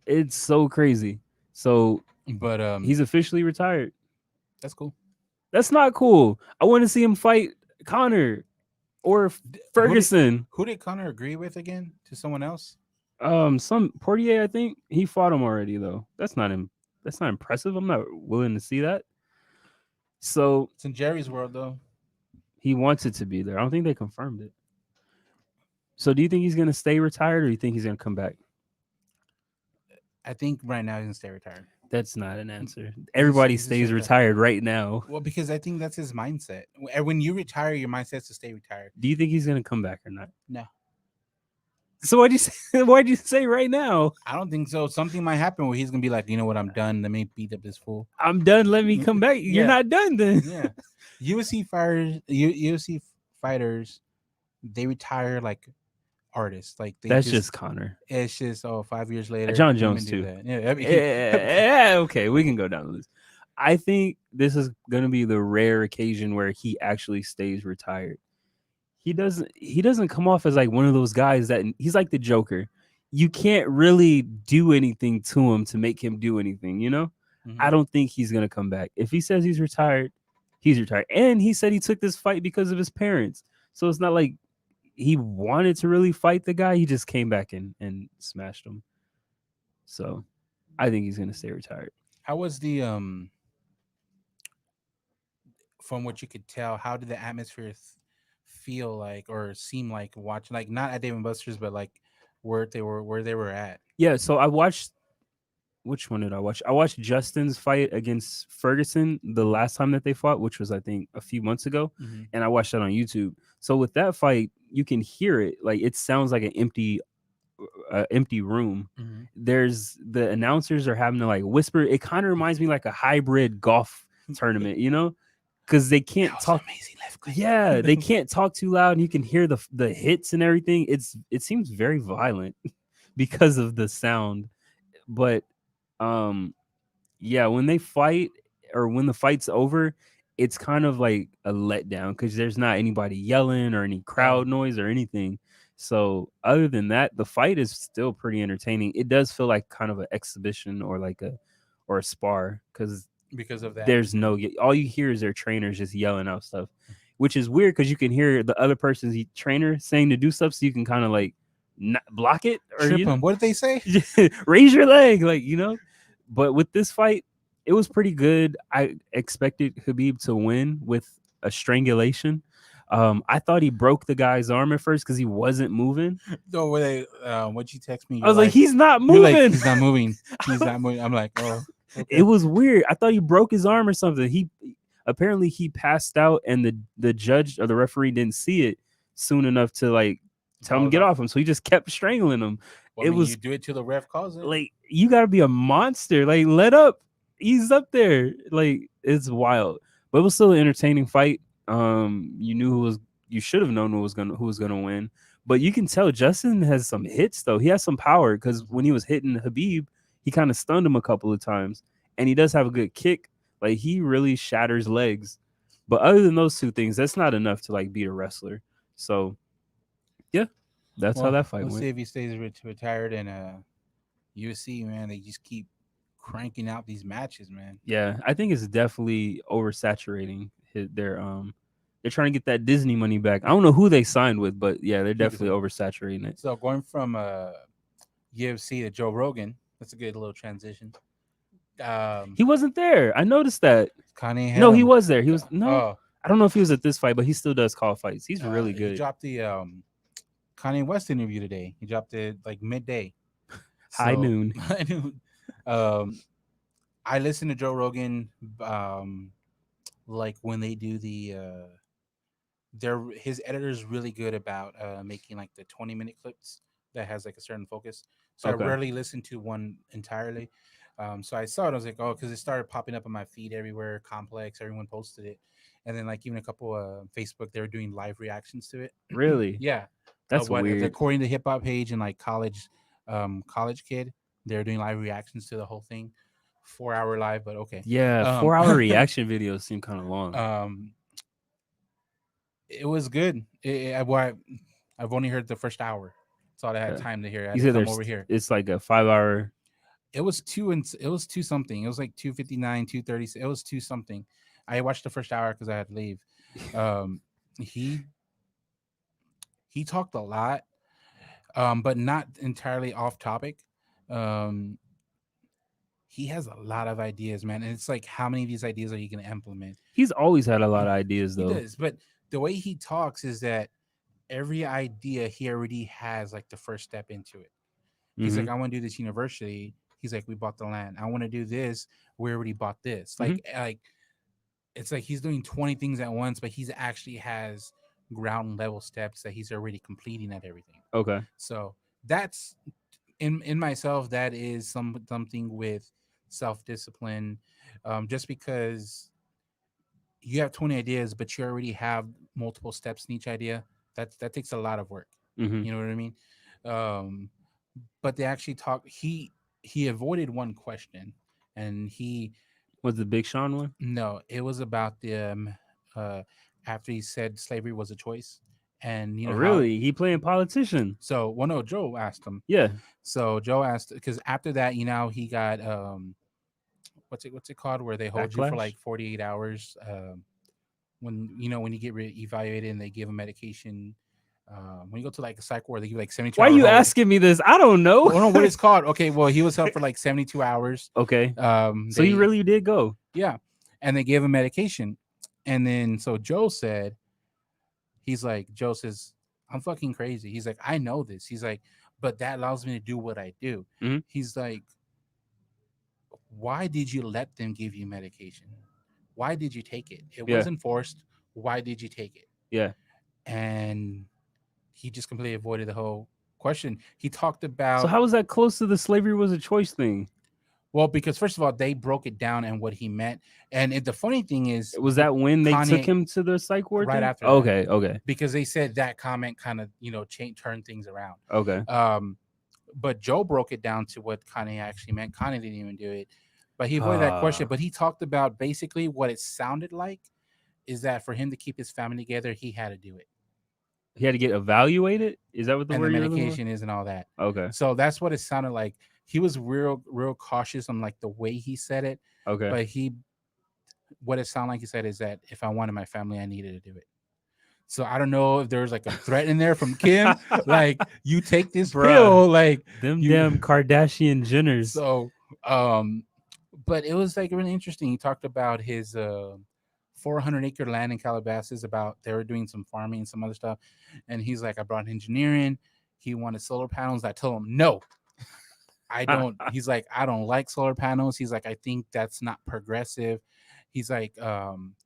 Speaker 1: It's so crazy. So,
Speaker 2: but
Speaker 1: he's officially retired.
Speaker 2: That's cool.
Speaker 1: That's not cool. I want to see him fight Conor or Ferguson.
Speaker 2: Who did Conor agree with again? To someone else?
Speaker 1: Some Portier, I think. He fought him already though. That's not impressive. I'm not willing to see that. So
Speaker 2: it's in Jerry's world though.
Speaker 1: He wants it to be there. I don't think they confirmed it. So do you think he's gonna stay retired, or do you think he's gonna come back?
Speaker 2: I think right now he's gonna stay retired.
Speaker 1: That's not an answer. Everybody stays retired right now.
Speaker 2: Well, because I think that's his mindset. When you retire, your mindset's to stay retired.
Speaker 1: Do you think he's gonna come back or not?
Speaker 2: No.
Speaker 1: So why'd you say right now?
Speaker 2: I don't think so. Something might happen where he's gonna be like, you know what, I'm done. Let me beat up this fool.
Speaker 1: I'm done. Let me come back. You're not done then.
Speaker 2: Yeah. UFC fighters, they retire like artists. Like
Speaker 1: that's just Conor.
Speaker 2: It's just 5 years later.
Speaker 1: John Jones too. Yeah. Okay, we can go down the list. I think this is gonna be the rare occasion where he actually stays retired. He doesn't come off as like one of those guys that he's like the Joker. You can't really do anything to him to make him do anything, you know? Mm-hmm. I don't think he's gonna come back. If he says he's retired, he's retired. And he said he took this fight because of his parents. So it's not like he wanted to really fight the guy. He just came back and smashed him. So I think he's gonna stay retired.
Speaker 2: How was the from what you could tell, how did the atmosphere feel like or seem like watching, like not at Dave & Buster's, but like where they were at?
Speaker 1: Yeah, so I watched, which one did I watch? I watched Justin's fight against Ferguson the last time that they fought, which was I think a few months ago, and I watched that on YouTube. So with that fight, you can hear it, like it sounds like an empty room. There's the announcers are having to like whisper. It kind of reminds me like a hybrid golf tournament, you know? Because they can't talk.
Speaker 2: Amazing left click.
Speaker 1: Yeah, they can't talk too loud, and you can hear the hits and everything. It seems very violent because of the sound. But when they fight or when the fight's over, it's kind of like a letdown because there's not anybody yelling or any crowd noise or anything. So other than that, the fight is still pretty entertaining. It does feel like kind of an exhibition or like a spar because of that, there's all you hear is their trainers just yelling out stuff, which is weird because you can hear the other person's trainer saying to do stuff, so you can kind of like not block it or
Speaker 2: trip them. What did they say?
Speaker 1: Raise your leg, like, you know. But with this fight, it was pretty good. I expected Khabib to win with a strangulation. I thought he broke the guy's arm at first because he wasn't moving.
Speaker 2: No, what'd you text me?
Speaker 1: I was like, he's not moving.
Speaker 2: Like, he's not moving. He's not moving. I'm like, oh.
Speaker 1: It was weird. I thought he broke his arm or something. He apparently he passed out, and the judge or the referee didn't see it soon enough to like tell him to
Speaker 2: Calls
Speaker 1: get
Speaker 2: off.
Speaker 1: off him. So he just kept strangling him.
Speaker 2: Well,
Speaker 1: It
Speaker 2: I mean,
Speaker 1: was
Speaker 2: you do it till the ref calls it.
Speaker 1: like you got to be a monster. Like let up, ease up there. Like it's wild, but it was still an entertaining fight. You knew who was. You should have known who was gonna win. But you can tell Justin has some hits though. He has some power because when he was hitting Habib, he kind of stunned him a couple of times, and he does have a good kick. Like he really shatters legs. But other than those two things, that's not enough to like beat a wrestler. So yeah, that's how
Speaker 2: Well,
Speaker 1: that fight
Speaker 2: let's
Speaker 1: went.
Speaker 2: see if he stays retired and UFC, man. They just keep cranking out these matches, man.
Speaker 1: Yeah, I think it's definitely oversaturating. They're trying to get that Disney money back. I don't know who they signed with, but yeah, they're definitely oversaturating it.
Speaker 2: So going from UFC to Joe Rogan, that's a good little transition.
Speaker 1: He wasn't there. I noticed that.
Speaker 2: Kanye
Speaker 1: No, he
Speaker 2: him-
Speaker 1: was there. He was no.
Speaker 2: Oh,
Speaker 1: I don't know if he was at this fight, but he still does call fights. He's really
Speaker 2: He
Speaker 1: good.
Speaker 2: dropped the Kanye West interview today. He dropped it like midday.
Speaker 1: High noon.
Speaker 2: High noon. I listen to Joe Rogan like when they do the his editor is really good about making like the 20-minute clips that has like a certain focus. So
Speaker 1: Okay.
Speaker 2: I rarely listen to one entirely. So I saw it. I was like, oh, because it started popping up on my feed everywhere. Complex, everyone posted it, and then like even a couple Facebook, they were doing live reactions to it.
Speaker 1: Really?
Speaker 2: Yeah,
Speaker 1: That's weird.
Speaker 2: According to the Hip Hop page and like college kid, they're doing live reactions to the whole thing. 4-hour live, but okay.
Speaker 1: Yeah, 4-hour reaction videos seem kind of long.
Speaker 2: It was good. I've only heard the first hour. That's all I had time to hear. I
Speaker 1: You
Speaker 2: had to
Speaker 1: said
Speaker 2: come over here.
Speaker 1: it's like a 5-hour.
Speaker 2: It was two something. It was like 2:59, 2:30. It was two something. I watched the first hour because I had to leave. He talked a lot, but not entirely off topic. He has a lot of ideas, man, and it's like, how many of these ideas are you going to implement?
Speaker 1: He's always had a lot of ideas, though.
Speaker 2: He does, but the way he talks is that every idea he already has like the first step into it. He's like, I want to do this university. He's like, we bought the land. I want to do this. We already bought this. Like it's like he's doing 20 things at once, but he's actually has ground level steps that he's already completing at everything.
Speaker 1: Okay.
Speaker 2: So that's in myself. That is something with self-discipline. Just because you have 20 ideas, but you already have multiple steps in each idea, that takes a lot of work. You know what I mean? But they actually talk. He avoided one question, and he
Speaker 1: was the Big Sean one.
Speaker 2: No, it was about the after he said slavery was a choice, and you know
Speaker 1: really he playing politician.
Speaker 2: So no, Joe asked him.
Speaker 1: Yeah.
Speaker 2: So Joe asked because after that, you know, he got what's it called where they hold you for like 48 hours. When you get evaluated and they give a medication. When you go to like a psych ward, they give you like 72
Speaker 1: Why
Speaker 2: hours.
Speaker 1: Why are you asking me this? I don't know.
Speaker 2: I don't know what it's called. Okay, well, he was held for like 72 hours.
Speaker 1: Okay. So you really did go.
Speaker 2: Yeah. And they gave him medication. And then so Joe said, Joe says, I'm fucking crazy. He's like, I know this. He's like, but that allows me to do what I do. He's like, why did you let them give you medication? Why did you take it? It wasn't forced. Why did you take it?
Speaker 1: Yeah.
Speaker 2: And he just completely avoided the whole question. He talked about.
Speaker 1: So how was that close to the slavery was a choice thing?
Speaker 2: Well, because first of all, they broke it down and what he meant. And the funny thing is,
Speaker 1: was that when they took him to the psych ward?
Speaker 2: Right after.
Speaker 1: Okay. Okay.
Speaker 2: Because they said that comment kind of turned things around.
Speaker 1: Okay.
Speaker 2: But Joe broke it down to what Kanye actually meant. Kanye didn't even do it, but he avoided that question. But he talked about basically what it sounded like is that for him to keep his family together, he had to do it.
Speaker 1: He had to get evaluated. Is that what the word
Speaker 2: medication is and all that?
Speaker 1: Okay.
Speaker 2: So that's what it sounded like. He was real cautious on like the way he said it.
Speaker 1: Okay.
Speaker 2: But what it sounded like he said is that if I wanted my family, I needed to do it. So I don't know if there was like a threat in there from Kim, like you take this pill, like
Speaker 1: them damn Kardashian Jenners.
Speaker 2: So, but it was like really interesting. He talked about his 400-acre land in Calabasas. About they were doing some farming and some other stuff, and he's like, I brought engineering. He wanted solar panels. I told him no. I don't. He's like, I don't like solar panels. He's like, I think that's not progressive. He's like,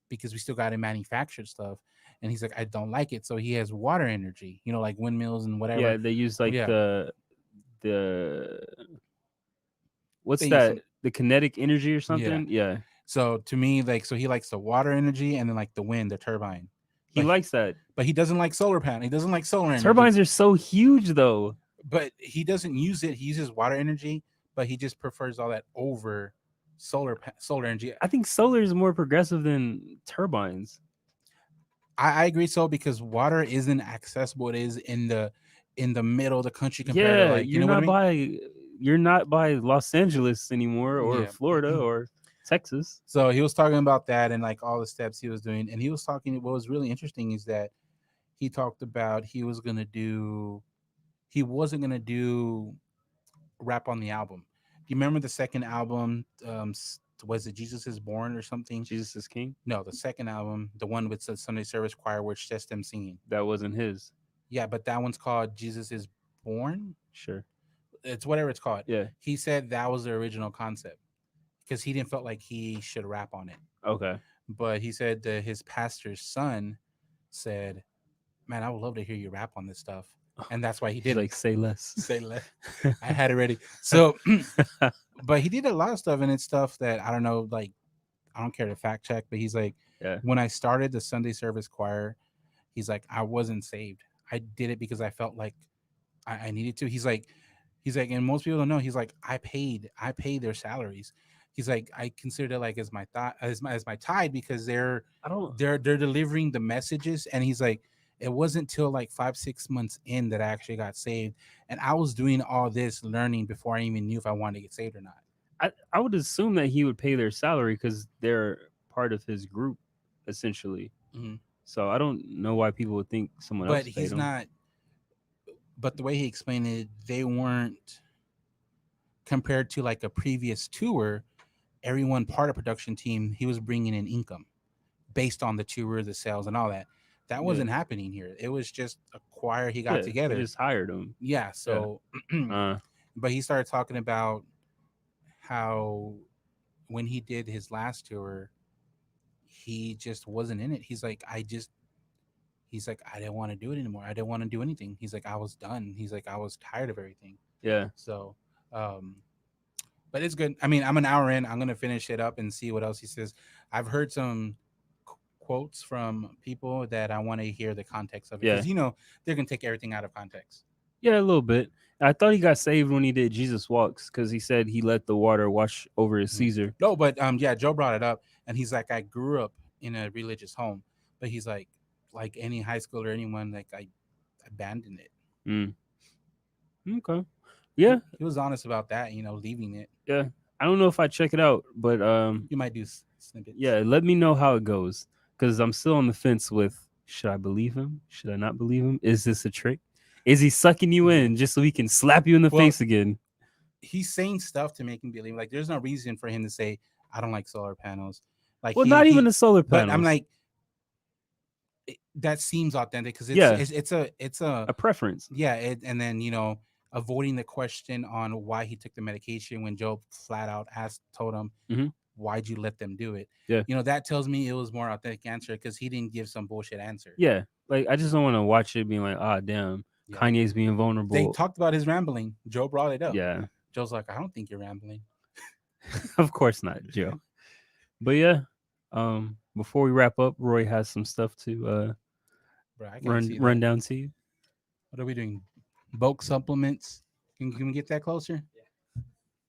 Speaker 2: because we still got to manufacture stuff, and he's like, I don't like it. So he has water energy, like windmills and whatever.
Speaker 1: Yeah, they use like
Speaker 2: Yeah.
Speaker 1: the what's
Speaker 2: They use
Speaker 1: that?
Speaker 2: some,
Speaker 1: The kinetic energy or
Speaker 2: yeah.
Speaker 1: something? Yeah.
Speaker 2: So to me, like, so he likes the water energy and then like the wind, the turbine.
Speaker 1: He
Speaker 2: But
Speaker 1: likes that.
Speaker 2: but he doesn't like solar panel. He doesn't like solar energy.
Speaker 1: Turbines are so huge though.
Speaker 2: But he doesn't use it. He uses water energy, but he just prefers all that over solar energy.
Speaker 1: I think solar is more progressive than turbines.
Speaker 2: I agree so because water isn't accessible. It is in the middle of the country compared to
Speaker 1: Yeah,
Speaker 2: like, you know what I mean?
Speaker 1: you're not by Los Angeles anymore or
Speaker 2: Yeah.
Speaker 1: Florida or Texas.
Speaker 2: So he was talking about that and like all the steps he was doing. And he was talking, what was really interesting is that he talked about he wasn't gonna do rap on the album. Do you remember the second album? Was it Jesus is Born or something?
Speaker 1: Jesus is King.
Speaker 2: No, the second album, the one with the Sunday service choir, where it's just them singing.
Speaker 1: That wasn't his.
Speaker 2: Yeah, but that one's called Jesus is Born.
Speaker 1: Sure.
Speaker 2: It's whatever it's called.
Speaker 1: Yeah.
Speaker 2: He said that was the original concept because he didn't felt like he should rap on it.
Speaker 1: Okay.
Speaker 2: But he said that his pastor's son said, "Man, I would love to hear you rap on this stuff," and that's why he
Speaker 1: He's
Speaker 2: did
Speaker 1: like, say less.
Speaker 2: say less. I had it ready. So, but he did a lot of stuff, and it's stuff that I don't know. Like, I don't care to fact check, but he's like,
Speaker 1: Yeah.
Speaker 2: when I started the Sunday service choir, he's like, I wasn't saved. I did it because I felt like I needed to. He's like, and most people don't know. He's like, I paid their salaries. He's like, I consider it like as my thought as my tithe because they're delivering the messages. And he's like, it wasn't till like 5-6 months in that I actually got saved, and I was doing all this learning before I even knew if I wanted to get saved or not.
Speaker 1: I would assume that he would pay their salary because they're part of his group, essentially.
Speaker 2: Mm-hmm.
Speaker 1: So I don't know why people would think someone else.
Speaker 2: But he's
Speaker 1: paid him.
Speaker 2: not. But the way he explained it, they weren't compared to like a previous tour. Everyone part of production team, he was bringing in income based on the tour, the sales, and all that. That wasn't happening here. It was just a choir he got together.
Speaker 1: They just hired him.
Speaker 2: Yeah. So, but he started talking about how when he did his last tour, he just wasn't in it. He's like, I didn't want to do it anymore. I didn't want to do anything. He's like, I was done. He's like, I was tired of everything.
Speaker 1: Yeah.
Speaker 2: So, but it's good. I mean, I'm an hour in. I'm gonna finish it up and see what else he says. I've heard some quotes from people that I want to hear the context of it because they're gonna take everything out of context.
Speaker 1: Yeah, a little bit. I thought he got saved when he did Jesus Walks because he said he let the water wash over his Caesar.
Speaker 2: No, but yeah, Joe brought it up, and he's like, I grew up in a religious home, but he's like any high school or anyone, like I abandoned it.
Speaker 1: Okay. Yeah,
Speaker 2: he was honest about that. Leaving it.
Speaker 1: Yeah, I don't know if I check it out, but
Speaker 2: you might do snippets.
Speaker 1: Yeah, let me know how it goes because I'm still on the fence with should I believe him? Should I not believe him? Is this a trick? Is he sucking you in just so he can slap you in the face again?
Speaker 2: He's saying stuff to make me believe. Like, there's no reason for him to say, I don't like solar panels. Like,
Speaker 1: well, not even the solar panels.
Speaker 2: But I'm like, that seems authentic because it's a
Speaker 1: preference.
Speaker 2: Yeah, and then avoiding the question on why he took the medication when Joe flat out told him, why'd you let them do it?
Speaker 1: Yeah,
Speaker 2: that tells me it was more authentic answer because he didn't give some bullshit answer.
Speaker 1: Yeah, like I just don't want to watch it being like, ah, damn. Yeah. Kanye's being vulnerable.
Speaker 2: They talked about his rambling. Joe brought it up.
Speaker 1: Yeah.
Speaker 2: Joe's like, I don't think you're rambling.
Speaker 1: Of course not, Joe. But yeah, before we wrap up, Roy has some stuff to run down to you.
Speaker 2: What are we doing? Bulk supplements. Can we get that closer?
Speaker 1: Yeah.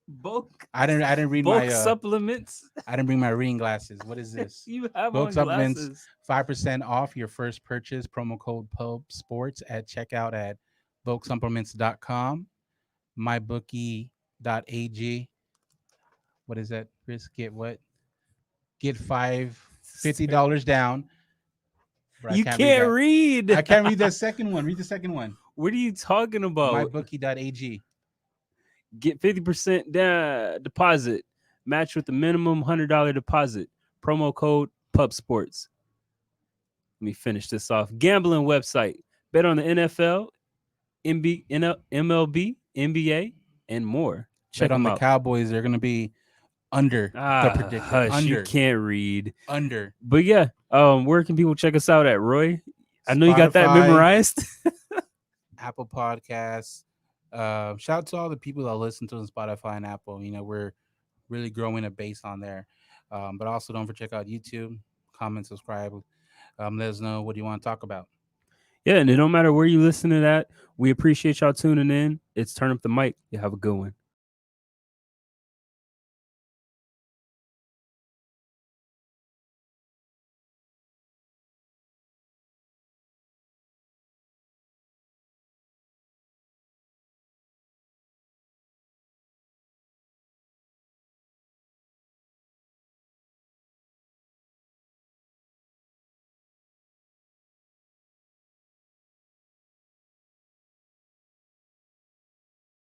Speaker 1: Bulk.
Speaker 2: I didn't read
Speaker 1: bulk
Speaker 2: my
Speaker 1: supplements.
Speaker 2: I didn't bring my reading glasses. What is this?
Speaker 1: You have
Speaker 2: bulk
Speaker 1: on
Speaker 2: supplements.
Speaker 1: Glasses.
Speaker 2: 5% off your first purchase. Promo code Pub Sports at checkout at bulksupplements.com. mybookie.ag. What is that, Chris? Get what? Get $50 down.
Speaker 1: Bro, you can't read.
Speaker 2: I can't read that second one. Read the second one.
Speaker 1: What are you talking about?
Speaker 2: mybookie.ag.
Speaker 1: Get 50% down deposit. Match with the minimum $100 deposit. Promo code PUBSports. Let me finish this off. Gambling website. Bet on the NFL, MLB, NBA, and more. Check
Speaker 2: Bet on
Speaker 1: them
Speaker 2: the
Speaker 1: out.
Speaker 2: Cowboys. They're gonna be under the predicted.
Speaker 1: Hush, you
Speaker 2: Under,
Speaker 1: can't read.
Speaker 2: under.
Speaker 1: But yeah, where can people check us out at, Roy? I know you got that
Speaker 2: Spotify,
Speaker 1: memorized.
Speaker 2: Apple Podcasts. Shout out to all the people that listen to us on Spotify and Apple. We're really growing a base on there. But also don't forget check out YouTube, comment, subscribe. Let us know what you want to talk about.
Speaker 1: Yeah, and it don't matter where you listen to that. We appreciate y'all tuning in. It's Turn Up the Mic. You have a good one.